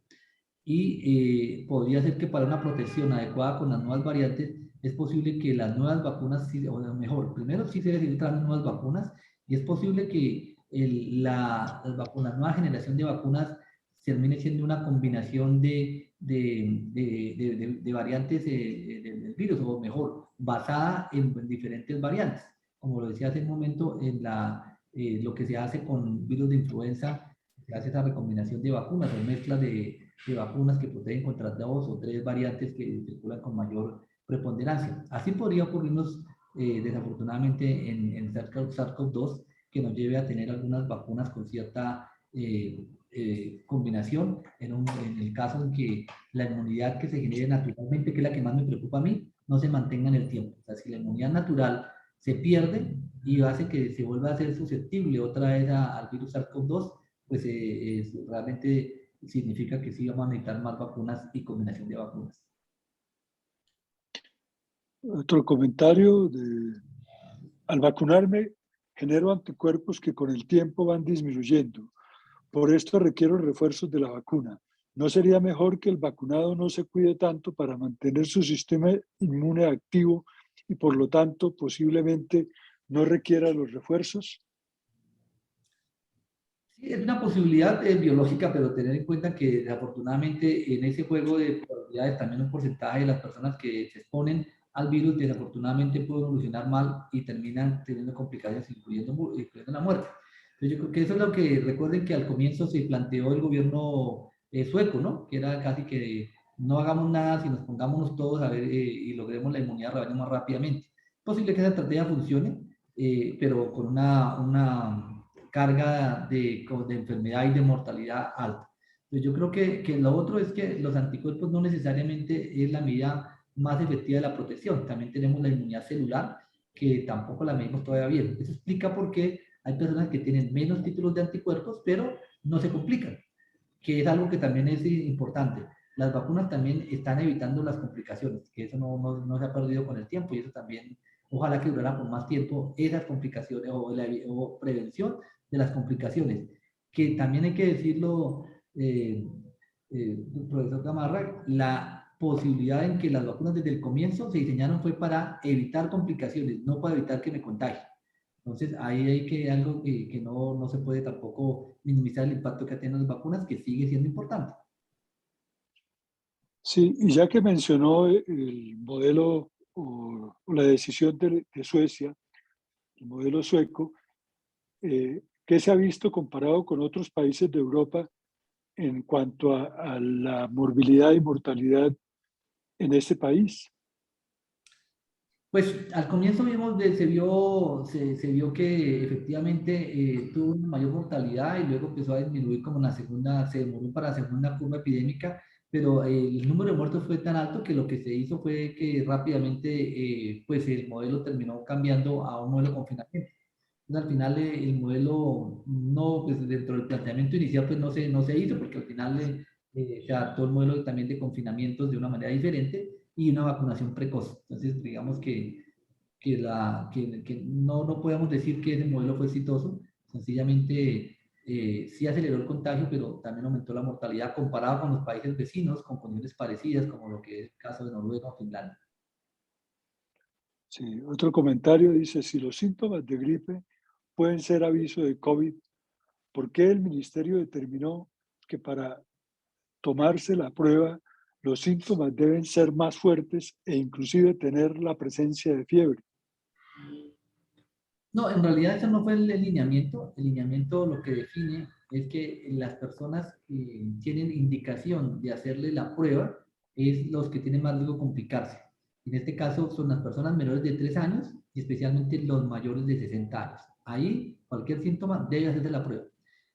Y podría ser que para una protección adecuada con las nuevas variantes es posible que las nuevas vacunas, o mejor, primero sí se necesitan nuevas vacunas y es posible que la nueva generación de vacunas termine siendo una combinación de variantes del virus, o mejor, basada en diferentes variantes. Como lo decía hace un momento, lo que se hace con virus de influenza, se hace esa recombinación de vacunas o mezclas de vacunas que protegen contra 2 o 3 variantes que circulan con mayor preponderancia. Así podría ocurrirnos desafortunadamente en SARS-CoV-2, que nos lleve a tener algunas vacunas con cierta combinación en el caso en que la inmunidad que se genere naturalmente, que es la que más me preocupa a mí, no se mantenga en el tiempo. O sea, si la inmunidad natural se pierde y hace que se vuelva a ser susceptible otra vez al virus SARS-CoV-2, pues realmente significa que sí vamos a necesitar más vacunas y combinación de vacunas. Otro comentario. Al vacunarme, genero anticuerpos que con el tiempo van disminuyendo. Por esto requiero refuerzos de la vacuna. ¿No sería mejor que el vacunado no se cuide tanto para mantener su sistema inmune activo y por lo tanto posiblemente no requiera los refuerzos? Sí, es una posibilidad biológica, pero tener en cuenta que desafortunadamente en ese juego de probabilidades también un porcentaje de las personas que se exponen al virus desafortunadamente pueden evolucionar mal y terminan teniendo complicaciones, incluyendo la muerte. Entonces yo creo que eso es lo que recuerden que al comienzo se planteó el gobierno sueco, ¿no? Que era casi que no hagamos nada, si nos pongámonos todos a ver y logremos la inmunidad rebaño más rápidamente. Es posible que esa estrategia funcione, pero con una carga de enfermedad y de mortalidad alta. Entonces yo creo que lo otro es que los anticuerpos no necesariamente es la medida más efectiva de la protección. También tenemos la inmunidad celular, que tampoco la medimos todavía bien. Eso explica por qué hay personas que tienen menos títulos de anticuerpos, pero no se complican, que es algo que también es importante. Las vacunas también están evitando las complicaciones, que eso no se ha perdido con el tiempo, y eso también, ojalá que durara por más tiempo esas complicaciones o prevención de las complicaciones, que también hay que decirlo, profesor Gamarra, la posibilidad en que las vacunas desde el comienzo se diseñaron fue para evitar complicaciones, no para evitar que me contagie. Entonces, ahí hay algo que no se puede tampoco minimizar el impacto que tienen las vacunas, que sigue siendo importante. Sí, y ya que mencionó el modelo o la decisión de Suecia, el modelo sueco, ¿qué se ha visto comparado con otros países de Europa en cuanto a la morbilidad y mortalidad en este país? Pues al comienzo se vio que efectivamente tuvo una mayor mortalidad y luego empezó a disminuir como se demoró para la segunda curva epidémica, pero el número de muertos fue tan alto que lo que se hizo fue que rápidamente pues el modelo terminó cambiando a un modelo de confinamiento. Entonces, al final el modelo no, pues dentro del planteamiento inicial pues no se hizo porque al final se adaptó el modelo también de confinamientos de una manera diferente y una vacunación precoz. Entonces, digamos que no podemos decir que ese modelo fue exitoso, sencillamente sí aceleró el contagio, pero también aumentó la mortalidad comparado con los países vecinos con condiciones parecidas, como lo que es el caso de Noruega o Finlandia. Sí, otro comentario dice, si los síntomas de gripe pueden ser aviso de COVID, ¿por qué el ministerio determinó que para tomarse la prueba los síntomas deben ser más fuertes e inclusive tener la presencia de fiebre? No, en realidad eso no fue el lineamiento. El lineamiento lo que define es que las personas que tienen indicación de hacerle la prueba es los que tienen más riesgo de complicarse. En este caso son las personas menores de 3 años y especialmente los mayores de 60 años. Ahí cualquier síntoma debe hacerse la prueba.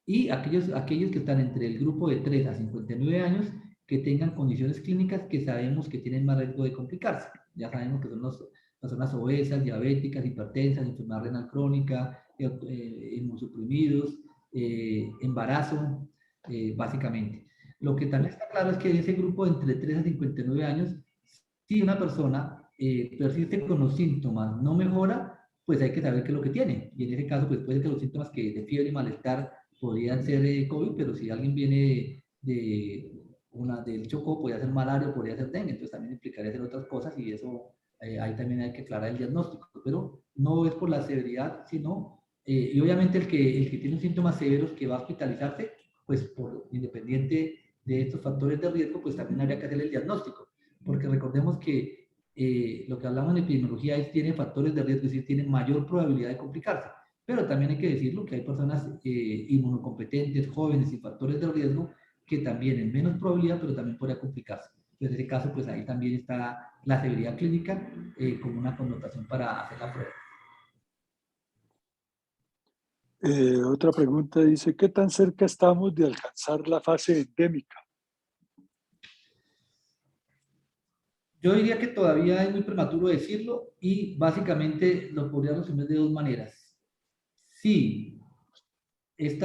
Y aquellos que están entre el grupo de 3 a 59 años que tengan condiciones clínicas que sabemos que tienen más riesgo de complicarse. Ya sabemos que son los personas obesas, diabéticas, hipertensas, enfermedad renal crónica, inmunosuprimidos, embarazo, básicamente. Lo que también está claro es que en ese grupo de entre 3 a 59 años, si una persona persiste con los síntomas, no mejora, pues hay que saber qué es lo que tiene. Y en ese caso, pues puede ser que los síntomas que de fiebre y malestar podrían ser COVID, pero si alguien viene del Chocó, podría ser malaria, podría ser dengue, entonces también implicaría hacer otras cosas y eso ahí también hay que aclarar el diagnóstico, pero no es por la severidad, sino, y obviamente el que tiene síntomas severos que va a hospitalizarse, pues independiente de estos factores de riesgo, pues también habría que hacer el diagnóstico, porque recordemos que lo que hablamos en epidemiología es tiene factores de riesgo, es decir, tiene mayor probabilidad de complicarse, pero también hay que decirlo que hay personas inmunocompetentes, jóvenes y factores de riesgo que también en menos probabilidad, pero también podría complicarse. En ese caso, pues ahí también está la severidad clínica como una connotación para hacer la prueba. Otra pregunta dice, ¿qué tan cerca estamos de alcanzar la fase endémica? Yo diría que todavía es muy prematuro decirlo y básicamente lo podría resumir de dos maneras. Sí, si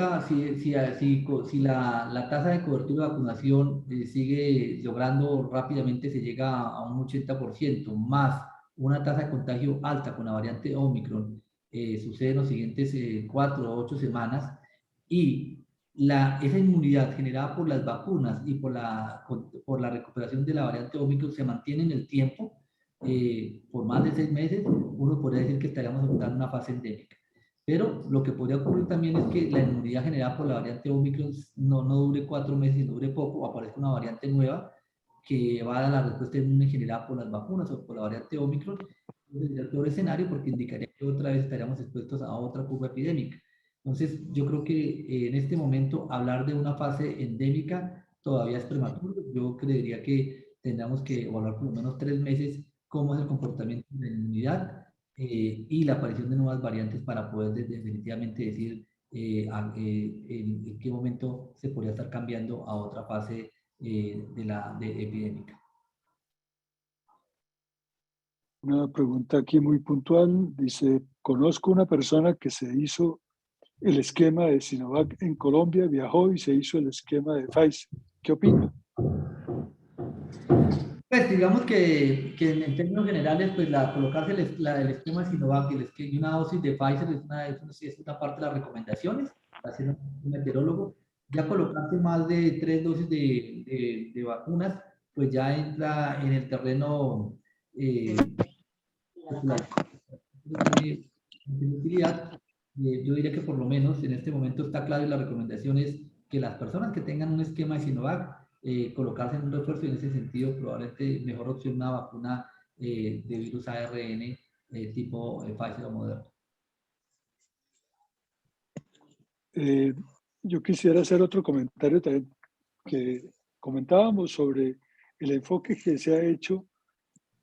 la tasa de cobertura de vacunación sigue logrando rápidamente, se llega a un 80%, más una tasa de contagio alta con la variante Omicron, sucede en los siguientes 4 o 8 semanas, y esa inmunidad generada por las vacunas y por la recuperación de la variante Omicron se mantiene en el tiempo, por más de 6 meses, uno podría decir que estaríamos en una fase endémica. Pero lo que podría ocurrir también es que la inmunidad generada por la variante Omicron no dure 4 meses, sino dure poco, aparezca una variante nueva que va a dar la respuesta inmune generada por las vacunas o por la variante Omicron. Entonces, el peor escenario porque indicaría que otra vez estaríamos expuestos a otra curva epidémica. Entonces, yo creo que en este momento hablar de una fase endémica todavía es prematuro. Yo creería que tendríamos que evaluar por lo menos 3 meses cómo es el comportamiento de la inmunidad y la aparición de nuevas variantes para poder definitivamente decir en qué momento se podría estar cambiando a otra fase de epidémica. Una pregunta aquí muy puntual. Dice, conozco una persona que se hizo el esquema de Sinovac en Colombia, viajó y se hizo el esquema de Pfizer. ¿Qué opina? Pues digamos que en términos generales, pues colocarse el esquema de Sinovac y una dosis de Pfizer es una parte de las recomendaciones, hacer un meteorólogo. Ya colocarse más de 3 dosis de vacunas, pues ya entra en el terreno de utilidad. Yo diría que por lo menos en este momento está claro y la recomendación es que las personas que tengan un esquema de Sinovac, colocarse en un refuerzo y en ese sentido probablemente mejor opción una vacuna de virus ARN tipo Pfizer o Moderna. Yo quisiera hacer otro comentario también, que comentábamos sobre el enfoque que se ha hecho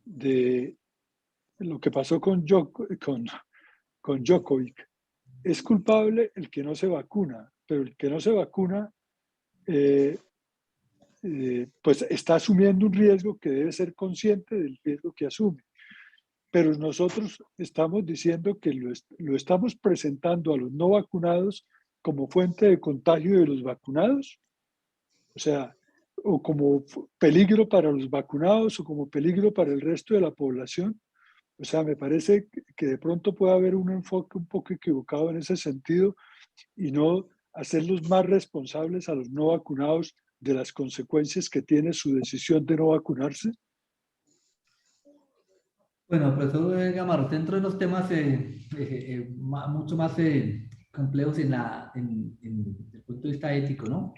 de lo que pasó con Djokovic. Es culpable el que no se vacuna, pero el que no se vacuna pues está asumiendo un riesgo que debe ser consciente del riesgo que asume. Pero nosotros estamos diciendo que lo estamos presentando a los no vacunados como fuente de contagio de los vacunados, o sea, o como peligro para los vacunados o como peligro para el resto de la población. O sea, me parece que de pronto puede haber un enfoque un poco equivocado en ese sentido y no hacerlos más responsables a los no vacunados de las consecuencias que tiene su decisión de no vacunarse. Bueno, profesor Gamarro, dentro de los temas mucho más complejos en el punto de vista ético, ¿no?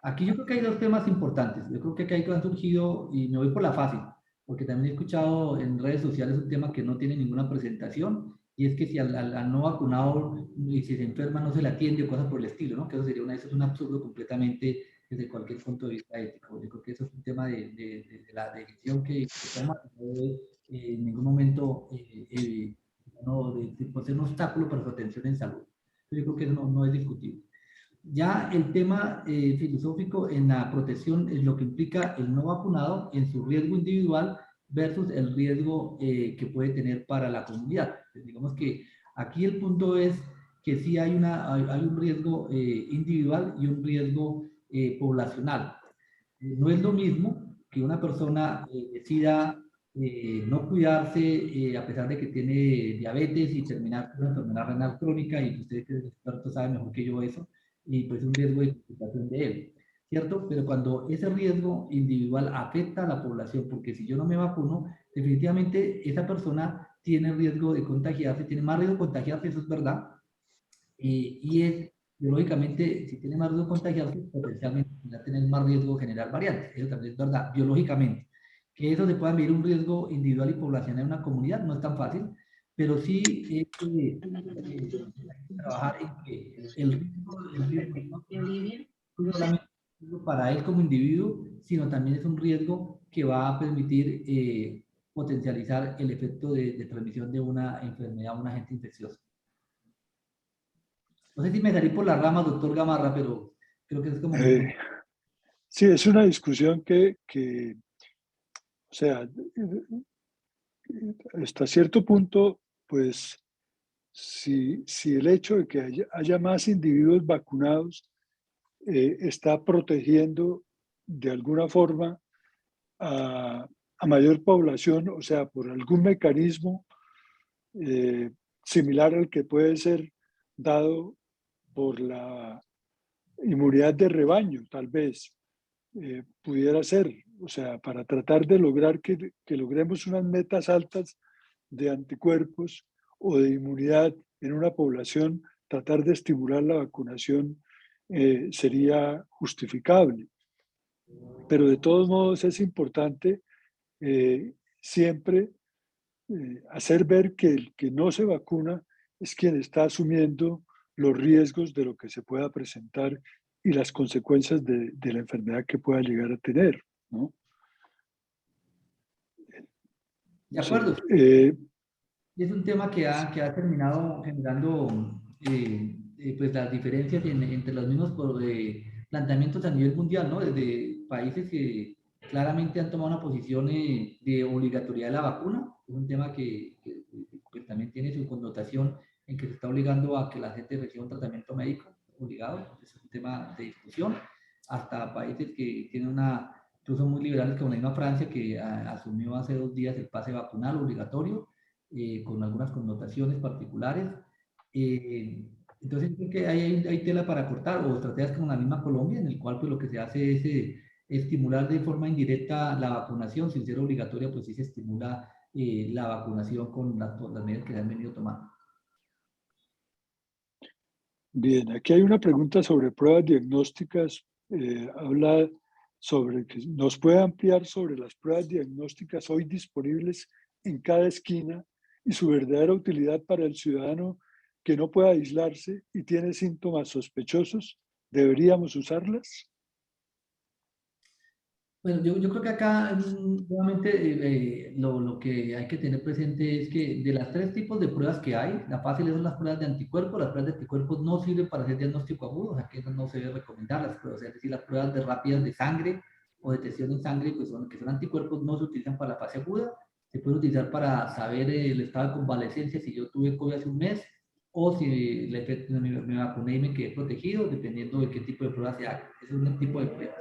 Aquí yo creo que hay dos temas importantes. Yo creo que acá han surgido, y me voy por la fácil, porque también he escuchado en redes sociales un tema que no tiene ninguna presentación, y es que si al no vacunado y si se enferma no se le atiende o cosas por el estilo, ¿no? Que eso sería eso es un absurdo completamente desde cualquier punto de vista ético. Yo creo que eso es un tema de la decisión que toma, no debe en ningún momento por ser un obstáculo para su atención en salud. Yo creo que eso no es discutible. Ya el tema filosófico en la protección es lo que implica el no vacunado en su riesgo individual versus el riesgo que puede tener para la comunidad. Entonces, digamos que aquí el punto es que sí hay un riesgo individual y un riesgo poblacional. No es lo mismo que una persona decida no cuidarse a pesar de que tiene diabetes y terminar con una enfermedad renal crónica, y ustedes que son expertos saben mejor que yo eso, y pues un riesgo de complicación de él, ¿cierto? Pero cuando ese riesgo individual afecta a la población, porque si yo no me vacuno, definitivamente esa persona tiene riesgo de contagiarse, tiene más riesgo de contagiarse, eso es verdad, y es, biológicamente, si tiene más riesgo de contagiarse, potencialmente va a tener más riesgo de generar variantes, eso también es verdad, biológicamente. Que eso se pueda medir un riesgo individual y poblacional en una comunidad no es tan fácil, pero sí hay que trabajar en que el riesgo no es solamente un riesgo para él como individuo, sino también es un riesgo que va a permitir potencializar el efecto de transmisión de una enfermedad, un agente infeccioso. No sé si me salí por la rama, doctor Gamarra, pero creo que es como... Sí, es una discusión que, o sea, hasta cierto punto, pues, si el hecho de que haya más individuos vacunados está protegiendo de alguna forma a mayor población, o sea, por algún mecanismo similar al que puede ser dado por la inmunidad de rebaño, tal vez pudiera ser, o sea, para tratar de lograr que logremos unas metas altas de anticuerpos o de inmunidad en una población, tratar de estimular la vacunación sería justificable. Pero de todos modos es importante siempre hacer ver que el que no se vacuna es quien está asumiendo los riesgos de lo que se pueda presentar y las consecuencias de la enfermedad que pueda llegar a tener, ¿no? De acuerdo. Sí, es un tema que ha terminado generando pues las diferencias entre los mismos planteamientos a nivel mundial, ¿no? Desde países que claramente han tomado una posición de obligatoriedad de la vacuna, es un tema que también tiene su connotación en que se está obligando a que la gente reciba un tratamiento médico obligado, es un tema de discusión, hasta países que tienen incluso muy liberales como la misma Francia, que asumió hace 2 días el pase vacunal obligatorio, con algunas connotaciones particulares. Entonces creo que hay tela para cortar, o estrategias como la misma Colombia, en el cual pues lo que se hace es estimular de forma indirecta la vacunación, sin ser obligatoria, pues sí se estimula la vacunación con las medidas que se han venido tomando. Bien, aquí hay una pregunta sobre pruebas diagnósticas. Habla sobre que nos puede ampliar sobre las pruebas diagnósticas hoy disponibles en cada esquina y su verdadera utilidad para el ciudadano que no pueda aislarse y tiene síntomas sospechosos. ¿Deberíamos usarlas? Bueno, yo creo que acá nuevamente lo que hay que tener presente es que de las 3 tipos de pruebas que hay, las fáciles son las pruebas de anticuerpos. Las pruebas de anticuerpos no sirven para hacer diagnóstico agudo, o sea que no se debe recomendar las pruebas, es decir, las pruebas rápidas de sangre o detección en sangre, pues que son anticuerpos, no se utilizan para la fase aguda. Se puede utilizar para saber el estado de convalescencia, si yo tuve COVID hace un mes, o si me vacuné y me quedé protegido, dependiendo de qué tipo de pruebas se haga. Ese es un tipo de pruebas.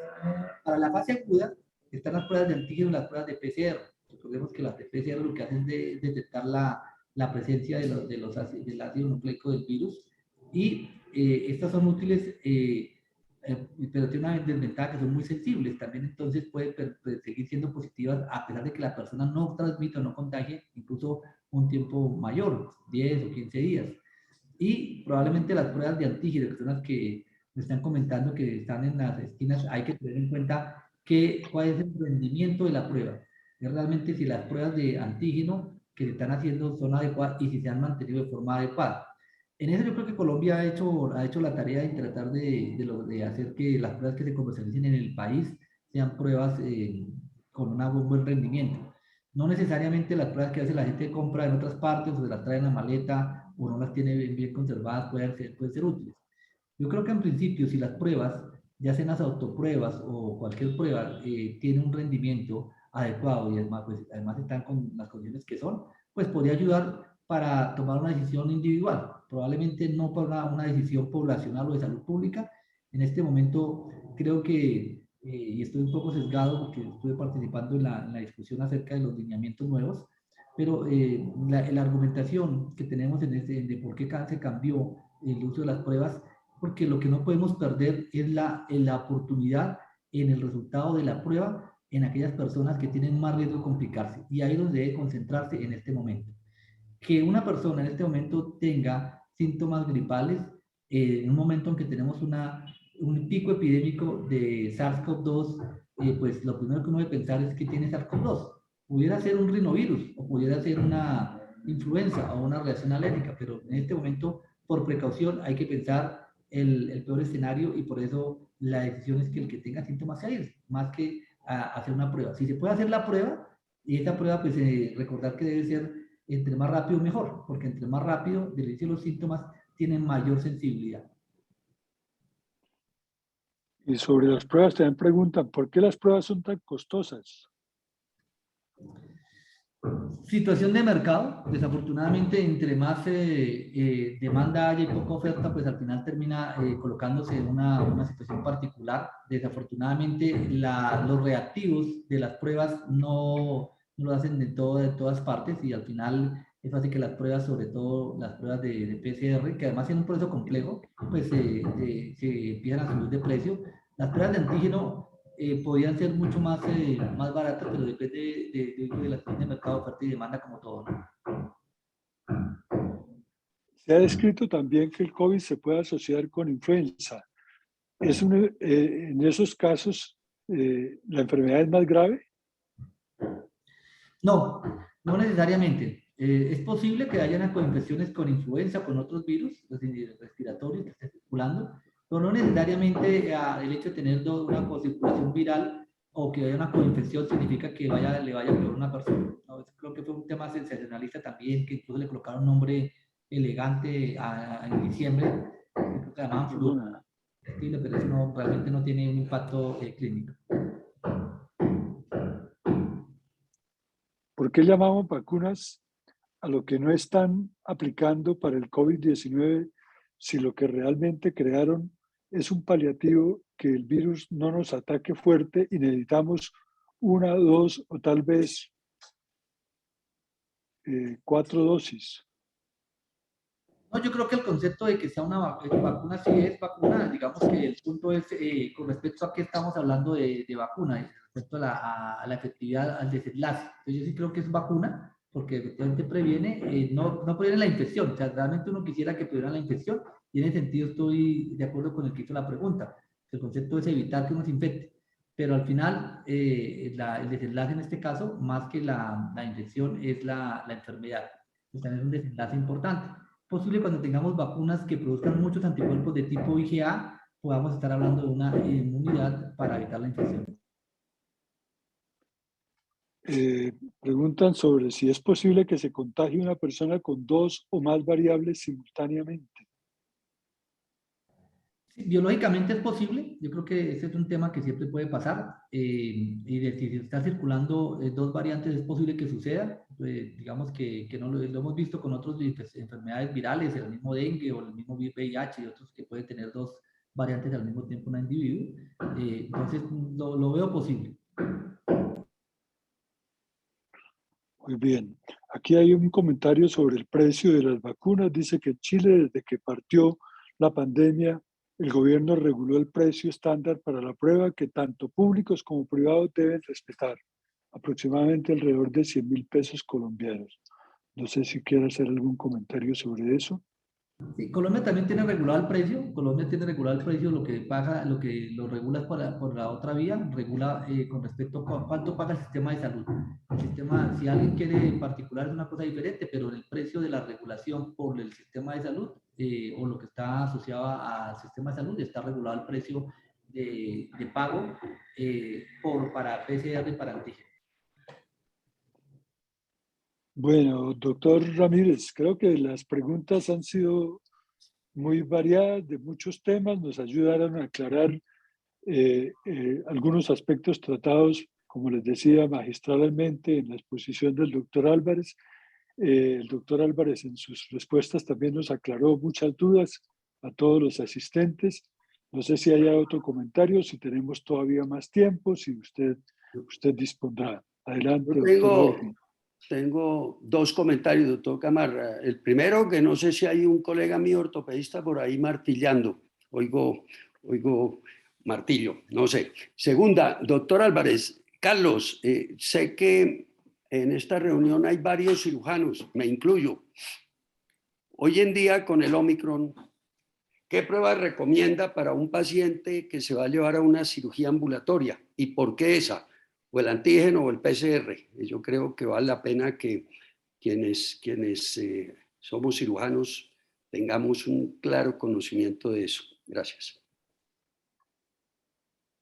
Para la fase aguda están las pruebas de antígeno y las pruebas de PCR. Recordemos que las de PCR lo que hacen es detectar la presencia del ácido nucleico del virus, y estas son útiles, pero tienen una desventaja que son muy sensibles. También entonces pueden seguir siendo positivas a pesar de que la persona no transmita o no contagie, incluso un tiempo mayor, 10 o 15 días. Y probablemente las pruebas de antígeno, que son las que me están comentando que están en las esquinas, hay que tener en cuenta cuál es el rendimiento de la prueba. Es realmente si las pruebas de antígeno que se están haciendo son adecuadas y si se han mantenido de forma adecuada. En eso yo creo que Colombia ha hecho la tarea de tratar de hacer que las pruebas que se comercialicen en el país sean pruebas con un buen rendimiento. No necesariamente las pruebas que hace la gente compra en otras partes o se las trae en la maleta o no las tiene bien conservadas pueden ser útiles. Yo creo que en principio si las pruebas, ya sean las autopruebas o cualquier prueba, tiene un rendimiento adecuado y además, pues, además están con las condiciones que son, pues podría ayudar para tomar una decisión individual, probablemente no para una decisión poblacional o de salud pública. En este momento creo que, y estoy un poco sesgado porque estuve participando en la discusión acerca de los lineamientos nuevos, pero la argumentación que tenemos de por qué se cambió el uso de las pruebas, porque lo que no podemos perder es la oportunidad en el resultado de la prueba en aquellas personas que tienen más riesgo de complicarse, y ahí es donde debe concentrarse en este momento. Que una persona en este momento tenga síntomas gripales, en un momento en que tenemos un pico epidémico de SARS-CoV-2, pues lo primero que uno debe pensar es que tiene SARS-CoV-2. Pudiera ser un rinovirus o pudiera ser una influenza o una reacción alérgica, pero en este momento, por precaución, hay que pensar el peor escenario, y por eso la decisión es que el que tenga síntomas se aísle, más que hacer una prueba. Si se puede hacer la prueba, y esta prueba, pues recordar que debe ser entre más rápido mejor, porque entre más rápido del inicio de los síntomas tienen mayor sensibilidad. Y sobre las pruebas también preguntan, ¿por qué las pruebas son tan costosas? Situación de mercado, desafortunadamente entre más demanda haya y poca oferta, pues al final termina colocándose en una situación particular. Desafortunadamente los reactivos de las pruebas no lo hacen de todas partes, y al final es fácil que las pruebas, sobre todo las pruebas de PCR, que además tienen un proceso complejo, pues se empiezan a subir de precio. Las pruebas de antígeno podrían ser mucho más baratas, pero depende de la situación de mercado, oferta y demanda, como todo, ¿no? Se ha descrito también que el COVID se puede asociar con influenza. En esos casos, ¿la enfermedad es más grave? No, no necesariamente. Es posible que haya coinfecciones con influenza, con otros virus respiratorios que estén circulando, pero no necesariamente el hecho de tener una circulación viral o que haya una coinfección significa que le vaya peor a una persona. ¿No? Creo que fue un tema sensacionalista también, que incluso le colocaron un nombre elegante en diciembre, creo que llamaban flu, pero eso realmente no tiene un impacto clínico. ¿Por qué llamamos vacunas a lo que no están aplicando para el COVID-19 si lo que realmente crearon es un paliativo que el virus no nos ataque fuerte y necesitamos 1, 2 o tal vez 4 dosis? No, yo creo que el concepto de que sea una vacuna sí es vacuna. Digamos que el punto es con respecto a qué estamos hablando de vacuna, respecto a la efectividad, al desenlace. Entonces yo sí creo que es vacuna, porque efectivamente previene, no previene la infección. O sea, realmente uno quisiera que previera la infección, y en ese sentido estoy de acuerdo con el que hizo la pregunta. El concepto es evitar que uno se infecte. Pero al final, el desenlace en este caso, más que la infección, es la enfermedad. Entonces también es un desenlace importante. Posible cuando tengamos vacunas que produzcan muchos anticuerpos de tipo IgA, podamos estar hablando de una inmunidad para evitar la infección. Preguntan sobre si es posible que se contagie una persona con 2 o más variables simultáneamente. Biológicamente es posible, yo creo que ese es un tema que siempre puede pasar, y de si está circulando dos variantes es posible que suceda, digamos que no lo hemos visto con otras enfermedades virales, el mismo dengue o el mismo VIH y otros que pueden tener dos variantes al mismo tiempo en un individuo, entonces lo veo posible. Muy bien. Aquí hay un comentario sobre el precio de las vacunas. Dice que en Chile, desde que partió la pandemia, el gobierno reguló el precio estándar para la prueba que tanto públicos como privados deben respetar, aproximadamente alrededor de 100.000 pesos colombianos. No sé si quiere hacer algún comentario sobre eso. Sí, Colombia también tiene regulado el precio. Colombia tiene regulado el precio, lo que paga, lo que lo regula es por la otra vía, regula con respecto a cuánto paga el sistema de salud. El sistema, si alguien quiere en particular es una cosa diferente, pero el precio de la regulación por el sistema de salud o lo que está asociado al sistema de salud está regulado el precio de pago para PCR y para antígeno. Bueno, doctor Ramírez, creo que las preguntas han sido muy variadas, de muchos temas, nos ayudaron a aclarar algunos aspectos tratados, como les decía, magistralmente en la exposición del doctor Álvarez. El doctor Álvarez en sus respuestas también nos aclaró muchas dudas a todos los asistentes. No sé si haya otro comentario, si tenemos todavía más tiempo, si usted dispondrá. Adelante, doctor Jorge. Tengo dos comentarios, doctor Gamarra. El primero, que no sé si hay un colega mío ortopedista por ahí martillando. Oigo martillo, no sé. Segunda, doctor Álvarez, Carlos, sé que en esta reunión hay varios cirujanos, me incluyo. Hoy en día con el Omicron, ¿qué prueba recomienda para un paciente que se va a llevar a una cirugía ambulatoria? ¿Y por qué esa? ¿O el antígeno o el PCR? Yo creo que vale la pena que quienes somos cirujanos tengamos un claro conocimiento de eso. Gracias.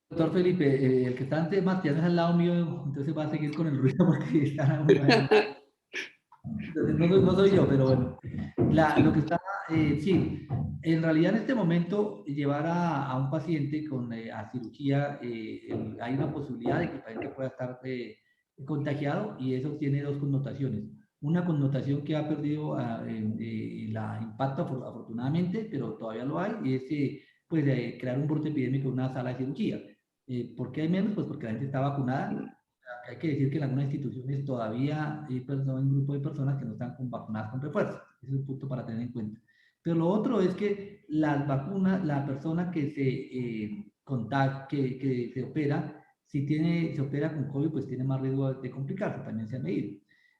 Doctor Felipe, el que está ante Matías es al lado mío, entonces va a seguir con el ruido porque está... No soy yo, pero bueno. Lo que está, sí, en realidad en este momento llevar a un paciente a cirugía, hay una posibilidad de que el paciente pueda estar contagiado y eso tiene dos connotaciones. Una connotación que ha perdido la impacto afortunadamente, pero todavía lo hay, y es pues, crear un brote epidémico en una sala de cirugía. ¿Por qué hay menos? Pues porque la gente está vacunada. Hay que decir que en algunas instituciones todavía hay un grupo de personas que no están vacunadas con refuerzo. Ese es un punto para tener en cuenta. Pero lo otro es que las vacunas, la persona que se opera, si se opera con COVID, pues tiene más riesgo de complicarse, también se ha medido.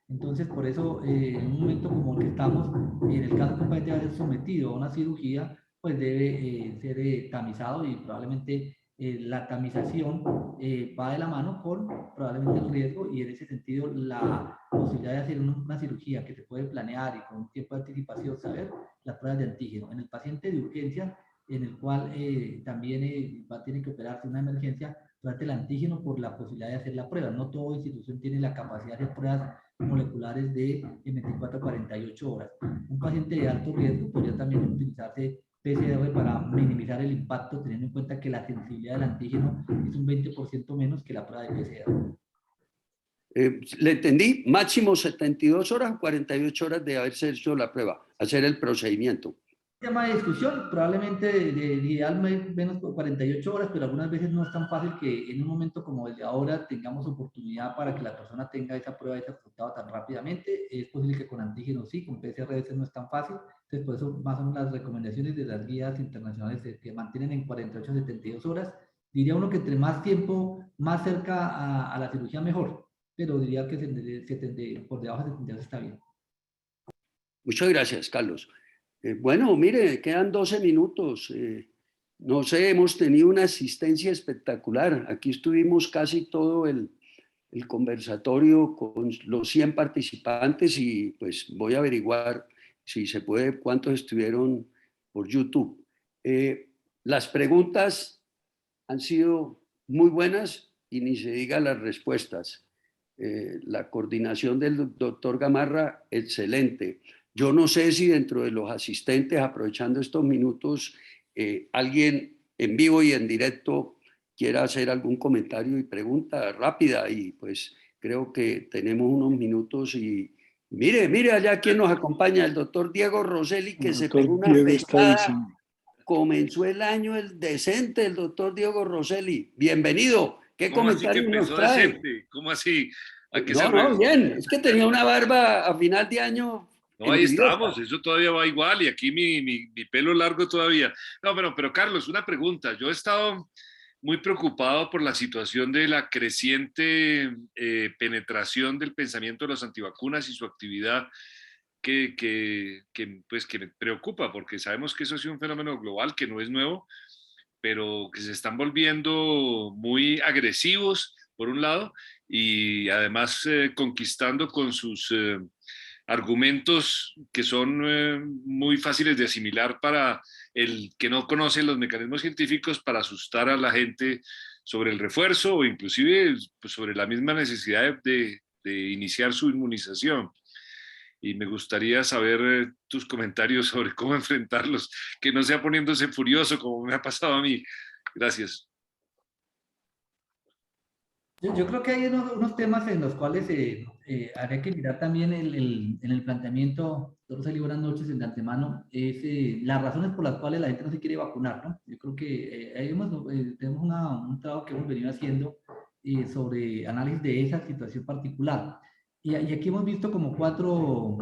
Entonces, por eso, en un momento como el que estamos, en el caso que un paciente va a ser sometido a una cirugía, pues debe ser tamizado y probablemente la tamización va de la mano con probablemente el riesgo y en ese sentido la posibilidad de hacer una cirugía que se puede planear y con un tiempo de anticipación saber las pruebas de antígeno. En el paciente de urgencia, en el cual también tiene que operarse una emergencia, trate el antígeno por la posibilidad de hacer la prueba. No toda institución tiene la capacidad de hacer pruebas moleculares de 24 a 48 horas. Un paciente de alto riesgo podría también utilizarse PCR para minimizar el impacto, teniendo en cuenta que la sensibilidad del antígeno es un 20% menos que la prueba de PCR. Le entendí, máximo 72 horas o 48 horas de haberse hecho la prueba, hacer el procedimiento. Tema de discusión, probablemente de ideal menos 48 horas, pero algunas veces no es tan fácil que en un momento como el de ahora tengamos oportunidad para que la persona tenga esa prueba, ese resultado tan rápidamente. Es posible que con antígeno sí, con PCR a veces no es tan fácil. Entonces, por eso más o menos las recomendaciones de las guías internacionales que mantienen en 48 a 72 horas. Diría uno que entre más tiempo, más cerca a la cirugía, mejor. Pero diría que por debajo de 72 está bien. Muchas gracias, Carlos. Bueno, mire, quedan 12 minutos. No sé, hemos tenido una asistencia espectacular. Aquí estuvimos casi todo el conversatorio con los 100 participantes y pues voy a averiguar si se puede cuántos estuvieron por YouTube. Las preguntas han sido muy buenas y ni se diga las respuestas. La coordinación del doctor Gamarra, excelente. Yo no sé si dentro de los asistentes, aprovechando estos minutos, alguien en vivo y en directo quiera hacer algún comentario y pregunta rápida, y pues creo que tenemos unos minutos. Y mire allá quién nos acompaña, el doctor Diego Rosselli, que El se doctor pegó una Diego está afeitada. diciendo. Comenzó el año el decente, el doctor Diego Rosselli. Bienvenido. ¿Qué ¿Cómo así que comentarios nos empezó trae? decente? ¿Cómo así? ¿A qué se No, refiere? bien. Es que tenía una barba a final de año No, ahí envidiosa. estamos, eso todavía va igual y aquí mi pelo largo todavía. No, pero Carlos, una pregunta. Yo he estado muy preocupado por la situación de la creciente penetración del pensamiento de los antivacunas y su actividad pues, que me preocupa, porque sabemos que eso ha sido un fenómeno global que no es nuevo, pero que se están volviendo muy agresivos, por un lado, y además conquistando con sus argumentos que son muy fáciles de asimilar para el que no conoce los mecanismos científicos, para asustar a la gente sobre el refuerzo o inclusive pues, sobre la misma necesidad de iniciar su inmunización. Y me gustaría saber tus comentarios sobre cómo enfrentarlos, que no sea poniéndose furioso como me ha pasado a mí. Gracias. Yo creo que hay unos temas en los cuales habría que mirar también en el planteamiento, Rosselli, buenas noches de antemano, es las razones por las cuales la gente no se quiere vacunar, ¿no? Yo creo que tenemos un trabajo que hemos venido haciendo sobre análisis de esa situación particular. Y aquí hemos visto como cuatro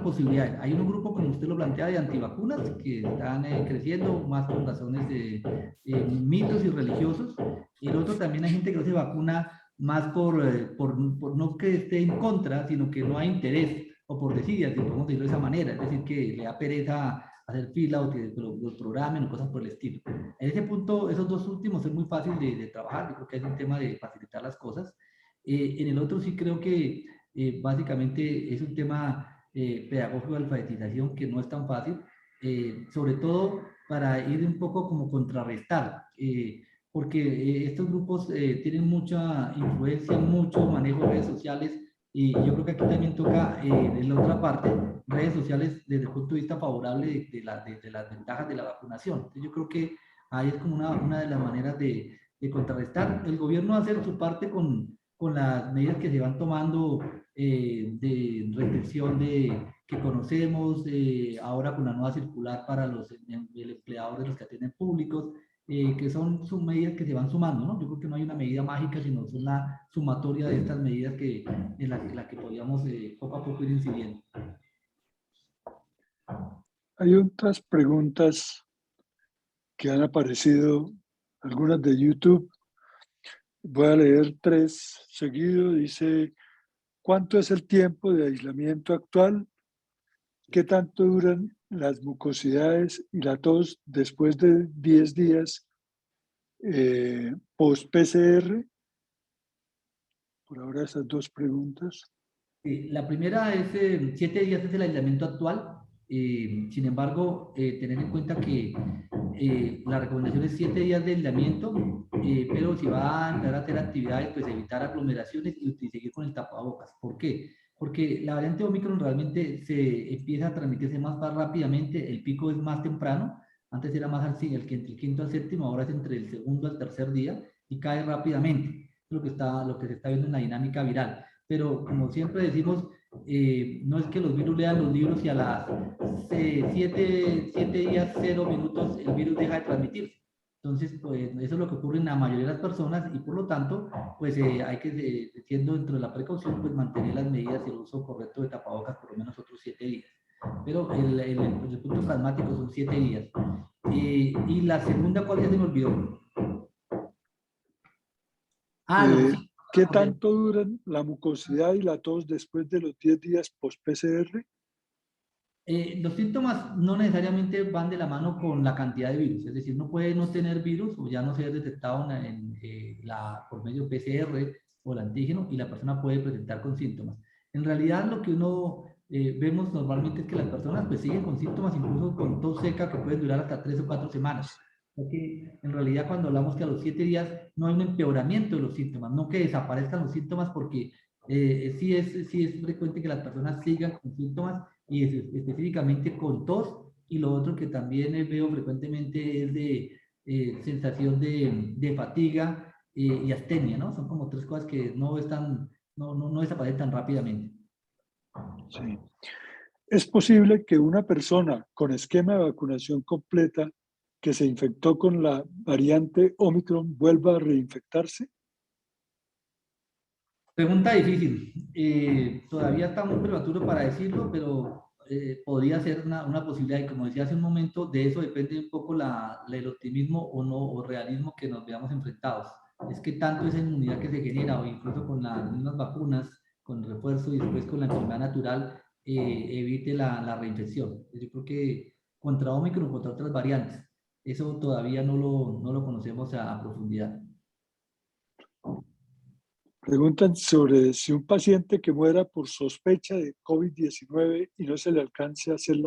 posibilidades. Hay un grupo, como usted lo plantea, de antivacunas que están creciendo más por razones de mitos y religiosos. Y el otro también hay gente que no se vacuna más por no que esté en contra, sino que no hay interés o por desidia, si podemos decirlo de esa manera. Es decir, que le da pereza hacer fila o que los programen o cosas por el estilo. En ese punto, esos dos últimos es muy fácil de trabajar. Yo creo que es un tema de facilitar las cosas. En el otro sí creo que básicamente es un tema pedagógico de alfabetización que no es tan fácil, sobre todo para ir un poco como contrarrestar, porque estos grupos tienen mucha influencia, mucho manejo de redes sociales, y yo creo que aquí también toca en la otra parte, redes sociales desde el punto de vista favorable de las ventajas de la vacunación. Entonces yo creo que ahí es como una de las maneras de contrarrestar. El gobierno va a hacer su parte con las medidas que se van tomando de restricción que conocemos, ahora con la nueva circular para los empleadores, los que atienden públicos, que son medidas que se van sumando, ¿no? Yo creo que no hay una medida mágica, sino es una sumatoria de estas medidas en la que podríamos poco a poco ir incidiendo. Hay otras preguntas que han aparecido, algunas de YouTube. Voy a leer 3 seguidos. Dice, ¿cuánto es el tiempo de aislamiento actual? ¿Qué tanto duran las mucosidades y la tos después de 10 días post-PCR? Por ahora esas 2 preguntas. La primera es 7 días es el aislamiento actual. Sin embargo, tener en cuenta que la recomendación es 7 días de aislamiento, pero si va a entrar a hacer actividades, pues evitar aglomeraciones y seguir con el tapabocas. ¿Por qué? Porque la variante Omicron realmente se empieza a transmitirse más rápidamente, el pico es más temprano, antes era más entre el quinto al séptimo, ahora es entre el segundo al tercer día y cae rápidamente. Es lo que se está viendo en la dinámica viral. Pero como siempre decimos, no es que los virus lean los libros y a las 7 días, 0 minutos, el virus deja de transmitirse. Entonces, pues eso es lo que ocurre en la mayoría de las personas y por lo tanto, pues hay que, siendo dentro de la precaución, pues mantener las medidas y el uso correcto de tapabocas por lo menos otros 7 días. Pero el punto pragmático son 7 días. Y la segunda, ¿cuál ya se me olvidó? ¿Qué tanto duran la mucosidad y la tos después de los 10 días post-PCR? Los síntomas no necesariamente van de la mano con la cantidad de virus, es decir, no puede no tener virus o ya no ser detectado por medio de PCR o el antígeno y la persona puede presentar con síntomas. En realidad lo que uno vemos normalmente es que las personas pues siguen con síntomas, incluso con tos seca que pueden durar hasta 3 o 4 semanas. Porque en realidad cuando hablamos que a los 7 días no hay un empeoramiento de los síntomas, no que desaparezcan los síntomas, porque sí es frecuente que las personas sigan con síntomas y específicamente con tos y lo otro que también veo frecuentemente es de sensación de fatiga y astenia, ¿no? Son como tres cosas que no desaparecen tan rápidamente. Sí. ¿Es posible que una persona con esquema de vacunación completa que se infectó con la variante Omicron vuelva a reinfectarse? Pregunta difícil. Todavía está muy prematuro para decirlo, pero podría ser una posibilidad. Y como decía hace un momento, de eso depende un poco el optimismo o no, o realismo que nos veamos enfrentados. Es que tanto esa inmunidad que se genera, o incluso con las mismas vacunas, con refuerzo y después con la enfermedad natural, evite la reinfección. Yo creo que contra Omicron, contra otras variantes, eso todavía no lo conocemos a profundidad. Preguntan sobre si un paciente que muera por sospecha de COVID-19 y no se le alcance a hacer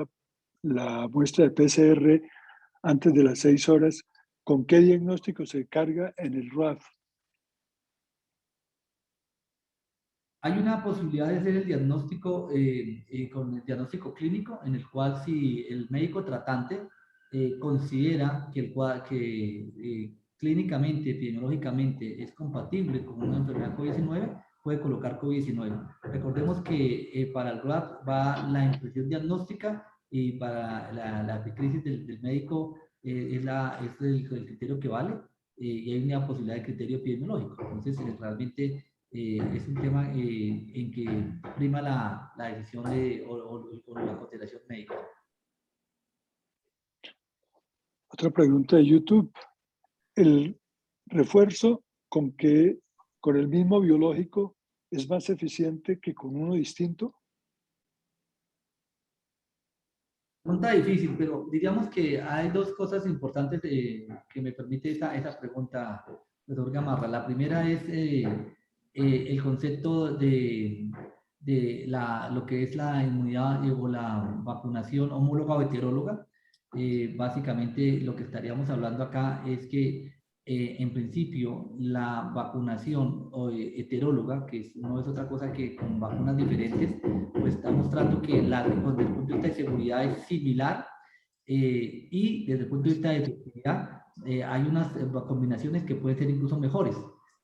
la muestra de PCR antes de las 6 horas, ¿con qué diagnóstico se carga en el RAF? Hay una posibilidad de hacer el diagnóstico con el diagnóstico clínico, en el cual si el médico tratante considera que clínicamente, epidemiológicamente es compatible con una enfermedad COVID-19, puede colocar COVID-19. Recordemos que para el RAP va la impresión diagnóstica y para la crisis del médico es el criterio que vale y hay una posibilidad de criterio epidemiológico. Entonces, realmente es un tema en que prima la decisión o la consideración médica. Otra pregunta de YouTube. ¿El refuerzo con el mismo biológico es más eficiente que con uno distinto? Pregunta difícil, pero diríamos que hay dos cosas importantes que me permite esa pregunta, doctor Gamarra. La primera es el concepto de lo que es la inmunidad o la vacunación homóloga o heteróloga. Básicamente lo que estaríamos hablando acá es que en principio la vacunación heteróloga, que no es otra cosa que con vacunas diferentes, pues está mostrando que desde el punto de vista de seguridad es similar y desde el punto de vista de efectividad hay unas combinaciones que pueden ser incluso mejores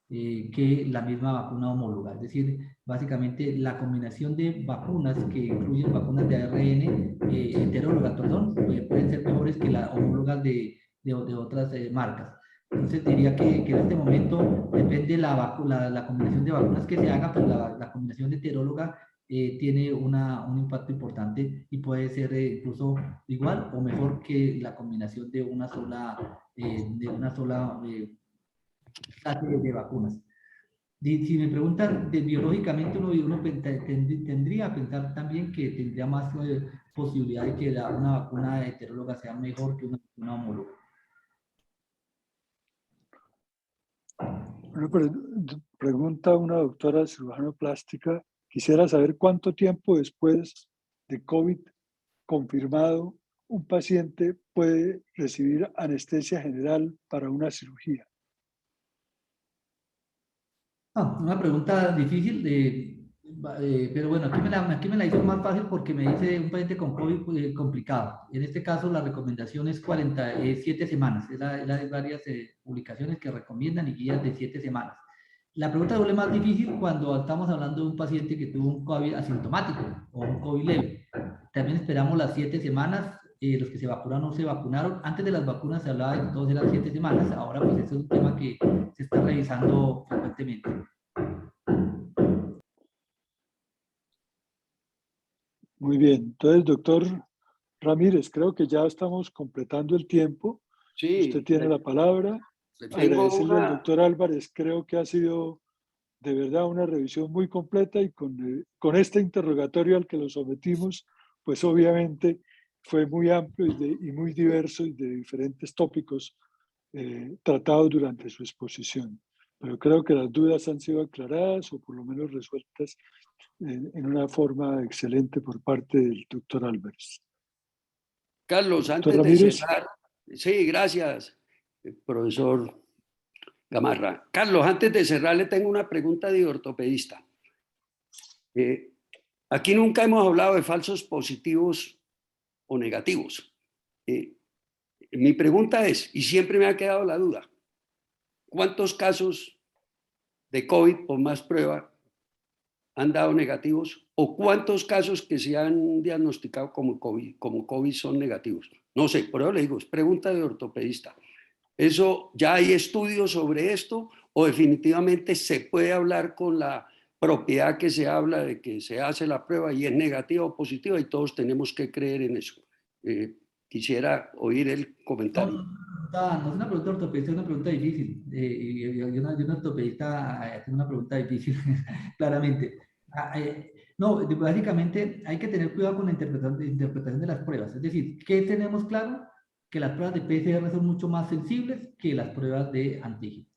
que la misma vacuna homóloga. Es decir, básicamente la combinación de vacunas que incluyen vacunas de ARN heterólogas, perdón, pueden ser mejores que las homólogas de otras marcas. Entonces diría que en este momento depende la combinación de vacunas que se haga, pero la combinación de heteróloga tiene un impacto importante y puede ser incluso igual o mejor que la combinación de una sola clase de vacunas. Si me preguntan biológicamente, uno tendría que pensar también que tendría más posibilidad de que una vacuna heteróloga sea mejor que una vacuna homóloga. Una pregunta una doctora cirujano plástica. Quisiera saber cuánto tiempo después de COVID confirmado un paciente puede recibir anestesia general para una cirugía. Una pregunta difícil, pero bueno, aquí me la hizo más fácil porque me dice un paciente con COVID complicado. En este caso, la recomendación es 7 semanas. Hay varias publicaciones que recomiendan y guías de 7 semanas. La pregunta vuelve más difícil cuando estamos hablando de un paciente que tuvo un COVID asintomático o un COVID leve. También esperamos las 7 semanas. Los que se vacunaron o se vacunaron. Antes de las vacunas se hablaba de que todos eran 7 semanas. Ahora, pues, eso es un tema que se está revisando frecuentemente. Muy bien. Entonces, doctor Ramírez, creo que ya estamos completando el tiempo. Sí, Usted tiene la palabra. tengo Agradecerle al doctor Álvarez. Creo que ha sido de verdad una revisión muy completa y con este interrogatorio al que lo sometimos, pues obviamente fue muy amplio y muy diverso y de diferentes tópicos tratados durante su exposición. Pero creo que las dudas han sido aclaradas o por lo menos resueltas en una forma excelente por parte del doctor Álvarez. Carlos, Doctor antes de Ramírez. cerrar, sí, gracias, profesor Gamarra. Carlos, antes de cerrar, le tengo una pregunta de ortopedista. Aquí nunca hemos hablado de falsos positivos o negativos. Mi pregunta es, y siempre me ha quedado la duda, ¿cuántos casos de COVID por más prueba han dado negativos? ¿O cuántos casos que se han diagnosticado como COVID son negativos? No sé, por eso le digo, es pregunta de ortopedista. ¿Eso ya hay estudios sobre esto o definitivamente se puede hablar con la propiedad que se habla de que se hace la prueba y es negativa o positiva y todos tenemos que creer en eso? Quisiera oír el comentario. No es una pregunta ortopedista, es una pregunta difícil. Y una ortopedista tiene una pregunta difícil, claramente. No, básicamente hay que tener cuidado con la interpretación de las pruebas. Es decir, ¿qué tenemos claro? Que las pruebas de PCR son mucho más sensibles que las pruebas de antígeno.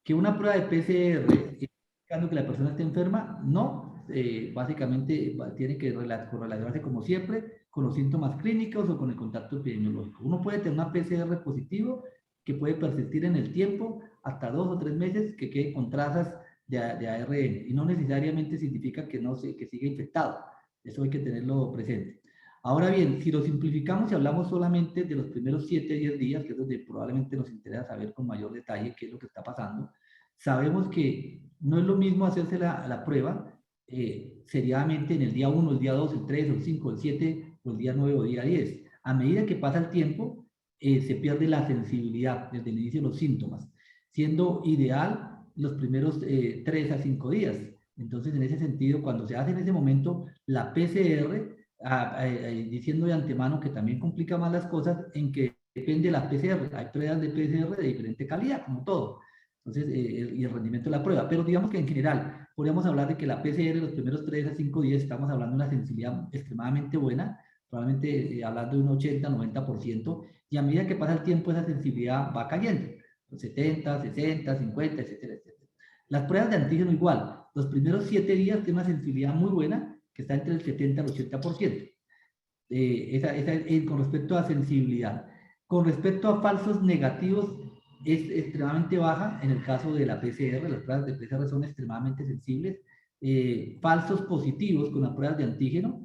Que una prueba de PCR indicando que la persona está enferma, no. Básicamente tiene que correlacionarse como siempre con los síntomas clínicos o con el contacto epidemiológico. Uno puede tener una PCR positivo que puede persistir en el tiempo hasta 2 o 3 meses que quede con trazas de ARN y no necesariamente significa que siga infectado. Eso hay que tenerlo presente. Ahora bien, si lo simplificamos y hablamos solamente de los primeros 7 a 10 días, que es donde probablemente nos interesa saber con mayor detalle qué es lo que está pasando, sabemos que no es lo mismo hacerse la prueba seriadamente en el día 1, el día 2, el 3, el 5, el 7 o el día 9 o día 10. A medida que pasa el tiempo, se pierde la sensibilidad desde el inicio de los síntomas, siendo ideal los primeros 3 a 5 días. Entonces, en ese sentido, cuando se hace en ese momento la PCR, diciendo de antemano que también complica más las cosas en que depende de la PCR. Hay pruebas de PCR de diferente calidad, como todo. Entonces, y el rendimiento de la prueba. Pero digamos que en general, podríamos hablar de que la PCR los primeros 3 a 5 días estamos hablando de una sensibilidad extremadamente buena, probablemente hablando de un 80-90%, y a medida que pasa el tiempo esa sensibilidad va cayendo, 70, 60, 50, etcétera, etcétera. Las pruebas de antígeno igual, los primeros 7 días tienen una sensibilidad muy buena, que está entre el 70 al 80%. Con respecto a sensibilidad. Con respecto a falsos negativos, es extremadamente baja en el caso de la PCR. Las pruebas de PCR son extremadamente sensibles. Falsos positivos con las pruebas de antígeno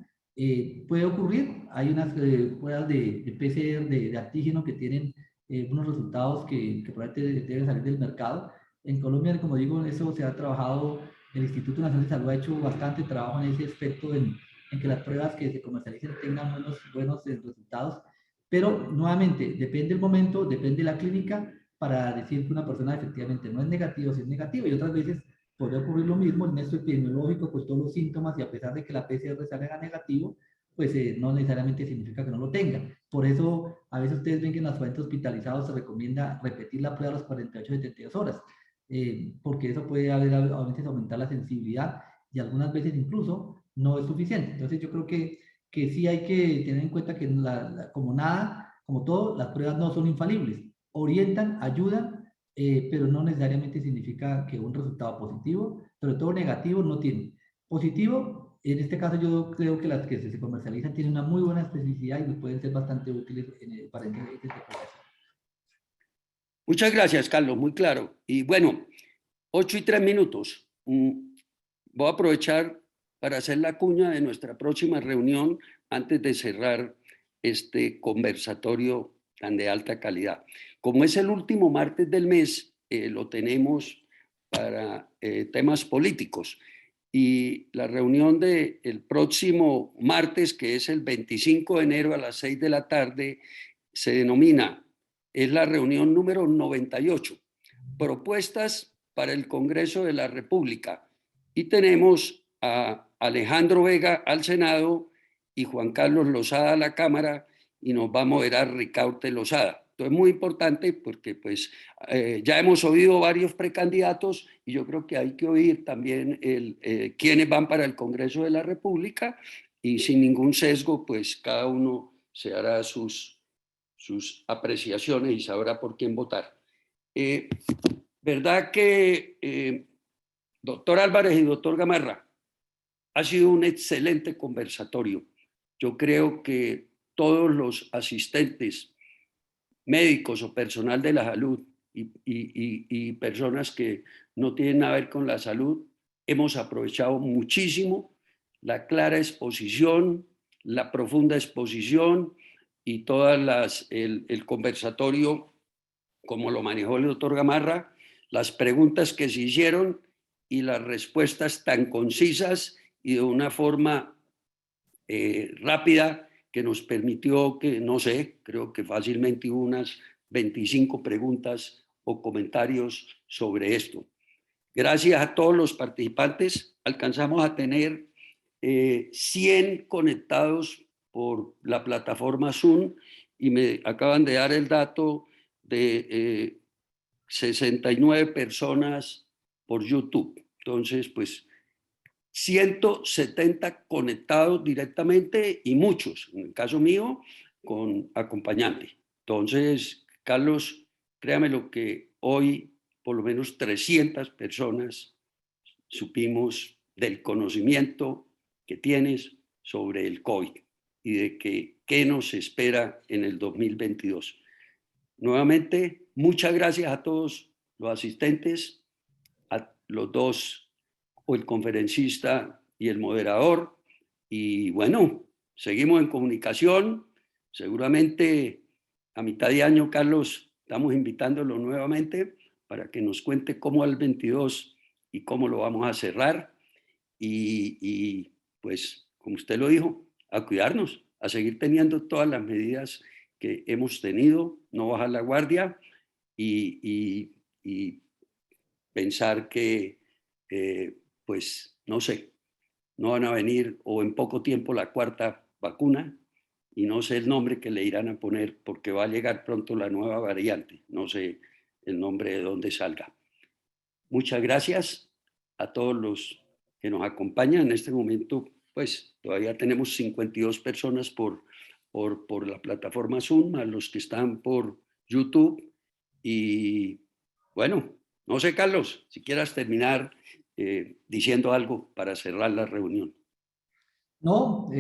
puede ocurrir. Hay unas pruebas de PCR de antígeno que tienen unos resultados que probablemente deben salir del mercado. En Colombia, como digo, en eso se ha trabajado. El Instituto Nacional de Salud ha hecho bastante trabajo en ese aspecto, en que las pruebas que se comercialicen tengan buenos resultados. Pero, nuevamente, depende del momento, depende de la clínica, para decir que una persona efectivamente no es negativa, si es negativa. Y otras veces podría ocurrir lo mismo, en esto epidemiológico, pues todos los síntomas, y a pesar de que la PCR salga negativo, pues no necesariamente significa que no lo tenga. Por eso, a veces ustedes ven que en los pacientes hospitalizados se recomienda repetir la prueba a las 48-72 horas. Porque eso puede a veces aumentar la sensibilidad y algunas veces incluso no es suficiente. Entonces yo creo que sí hay que tener en cuenta que como todo, las pruebas no son infalibles. Orientan, ayudan, pero no necesariamente significa que un resultado positivo, sobre todo negativo, no tiene. Positivo, en este caso yo creo que las que se comercializan tienen una muy buena especificidad y pueden ser bastante útiles para este proceso. Muchas gracias, Carlos, muy claro. Y bueno, 8:03. Voy a aprovechar para hacer la cuña de nuestra próxima reunión antes de cerrar este conversatorio tan de alta calidad. Como es el último martes del mes, lo tenemos para temas políticos. Y la reunión del próximo martes, que es el 25 de enero a las 6 de la tarde, se denomina, es la reunión número 98, propuestas para el Congreso de la República. Y tenemos a Alejandro Vega al Senado y Juan Carlos Lozada a la Cámara, y nos va a moderar Ricaurte Lozada. Esto es muy importante porque pues, ya hemos oído varios precandidatos y yo creo que hay que oír también quiénes van para el Congreso de la República, y sin ningún sesgo, pues cada uno se hará sus apreciaciones y sabrá por quién votar. ¿Verdad que, doctor Álvarez y doctor Gamarra, ha sido un excelente conversatorio? Yo creo que todos los asistentes, médicos o personal de la salud y personas que no tienen nada que ver con la salud, hemos aprovechado muchísimo la clara exposición, la profunda exposición, y el conversatorio, como lo manejó el doctor Gamarra, las preguntas que se hicieron y las respuestas tan concisas y de una forma rápida que nos permitió que, no sé, creo que fácilmente hubo unas 25 preguntas o comentarios sobre esto. Gracias a todos los participantes, alcanzamos a tener 100 conectados por la plataforma Zoom y me acaban de dar el dato de 69 personas por YouTube. Entonces, pues 170 conectados directamente y muchos, en el caso mío, con acompañante. Entonces, Carlos, créame lo que hoy por lo menos 300 personas supimos del conocimiento que tienes sobre el COVID y de qué nos espera en el 2022. Nuevamente, muchas gracias a todos los asistentes, a los dos, o el conferencista y el moderador. Y bueno, seguimos en comunicación. Seguramente a mitad de año, Carlos, estamos invitándolo nuevamente para que nos cuente cómo el 22 y cómo lo vamos a cerrar. Y pues, como usted lo dijo, a cuidarnos, a seguir teniendo todas las medidas que hemos tenido, no bajar la guardia y pensar que, pues, no sé, no van a venir o en poco tiempo la cuarta vacuna y no sé el nombre que le irán a poner porque va a llegar pronto la nueva variante, no sé el nombre de dónde salga. Muchas gracias a todos los que nos acompañan en este momento. Pues todavía tenemos 52 personas por la plataforma Zoom, a los que están por YouTube. Y bueno, no sé, Carlos, si quieras terminar diciendo algo para cerrar la reunión. No,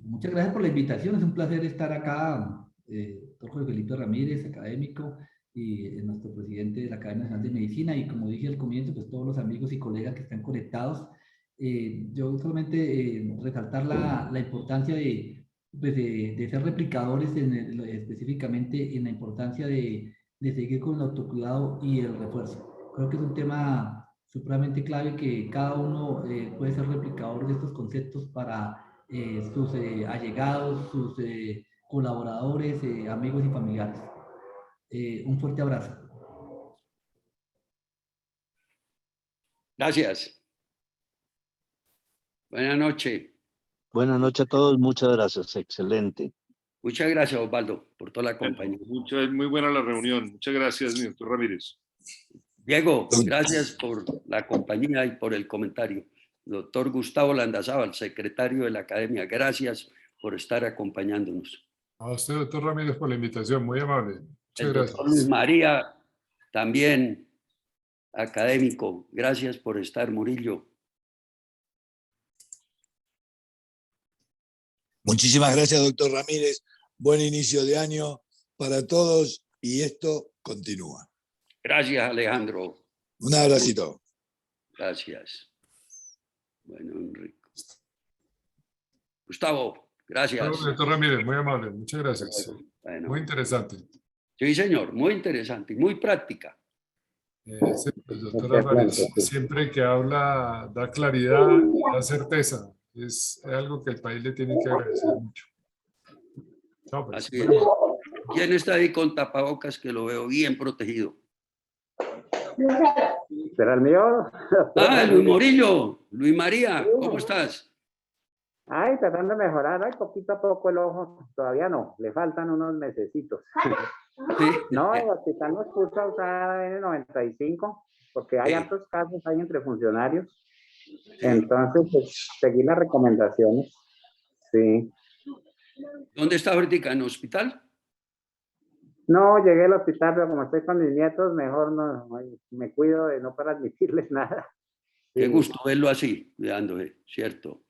muchas gracias por la invitación. Es un placer estar acá, doctor Jorge Felipe Ramírez, académico, y nuestro presidente de la Academia Nacional de Medicina, y como dije al comienzo, pues todos los amigos y colegas que están conectados. Yo solamente resaltar la importancia pues de ser replicadores específicamente en la importancia de seguir con el autocuidado y el refuerzo. Creo que es un tema supremamente clave que cada uno puede ser replicador de estos conceptos para sus allegados, sus colaboradores, amigos y familiares. Un fuerte abrazo. Gracias. Buenas noches. Buenas noches a todos, muchas gracias, excelente. Muchas gracias, Osvaldo, por toda la compañía. Muy buena la reunión. Muchas gracias, doctor Ramírez. Diego, gracias por la compañía y por el comentario. Doctor Gustavo Landazábal, secretario de la Academia, gracias por estar acompañándonos. A usted, doctor Ramírez, por la invitación, muy amable. Muchas El gracias. doctor Luis María, también académico, gracias por estar, Murillo. Muchísimas gracias, doctor Ramírez. Buen inicio de año para todos y esto continúa. Gracias, Alejandro. Un abracito. Gracias. Bueno, Enrico. Gustavo, gracias. Bueno, doctor Ramírez, muy amable, muchas gracias. Bueno, muy interesante. Sí, señor, muy interesante y muy práctica. Sí, pues, doctor Álvarez, siempre que habla da claridad, da certeza. Es algo que el país le tiene que agradecer mucho. No, pues, así es. ¿Quién está ahí con tapabocas que lo veo bien protegido? ¿Será el mío? Ah, Luis Morillo, Luis María, ¿cómo estás? Ay, tratando de mejorar, ay, poquito a poco el ojo, todavía no, le faltan unos mesecitos. Sí. No, el hospital nos puso a usar N95, porque hay altos casos ahí entre funcionarios. Entonces, pues, seguí las recomendaciones. Sí. ¿Dónde está ahorita? ¿En el hospital? No, llegué al hospital, pero como estoy con mis nietos, mejor no, me cuido de no transmitirles nada. Sí. Qué gusto verlo así, cuidándose, ¿cierto?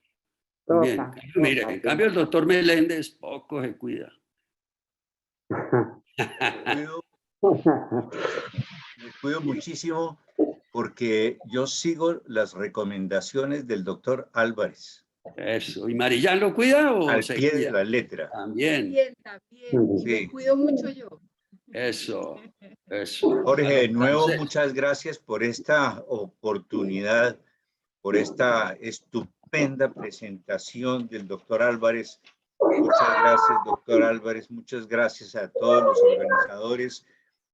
Muy bien. Mire, en cambio el doctor Meléndez poco se cuida. Me cuido muchísimo porque yo sigo las recomendaciones del doctor Álvarez. Eso. ¿Y Marillán lo cuida o Al se pie de cuida? la letra. También. También. Y Sí. me cuido mucho yo. Eso. Eso. Jorge, de nuevo, Entonces, muchas gracias por esta oportunidad, por esta estupenda presentación del doctor Álvarez. Muchas gracias, doctor Álvarez. Muchas gracias a todos los organizadores,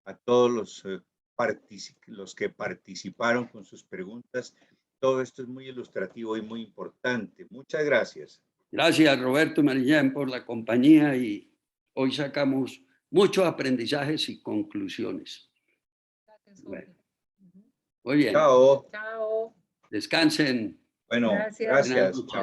a todos los que participaron con sus preguntas. Todo esto es muy ilustrativo y muy importante. Muchas gracias. gracias, Roberto y Marillán, por la compañía y hoy sacamos muchos aprendizajes y conclusiones. Bueno, muy bien. Chao. Chao. Descansen. Bueno, Gracias. gracias. Buenas Chao.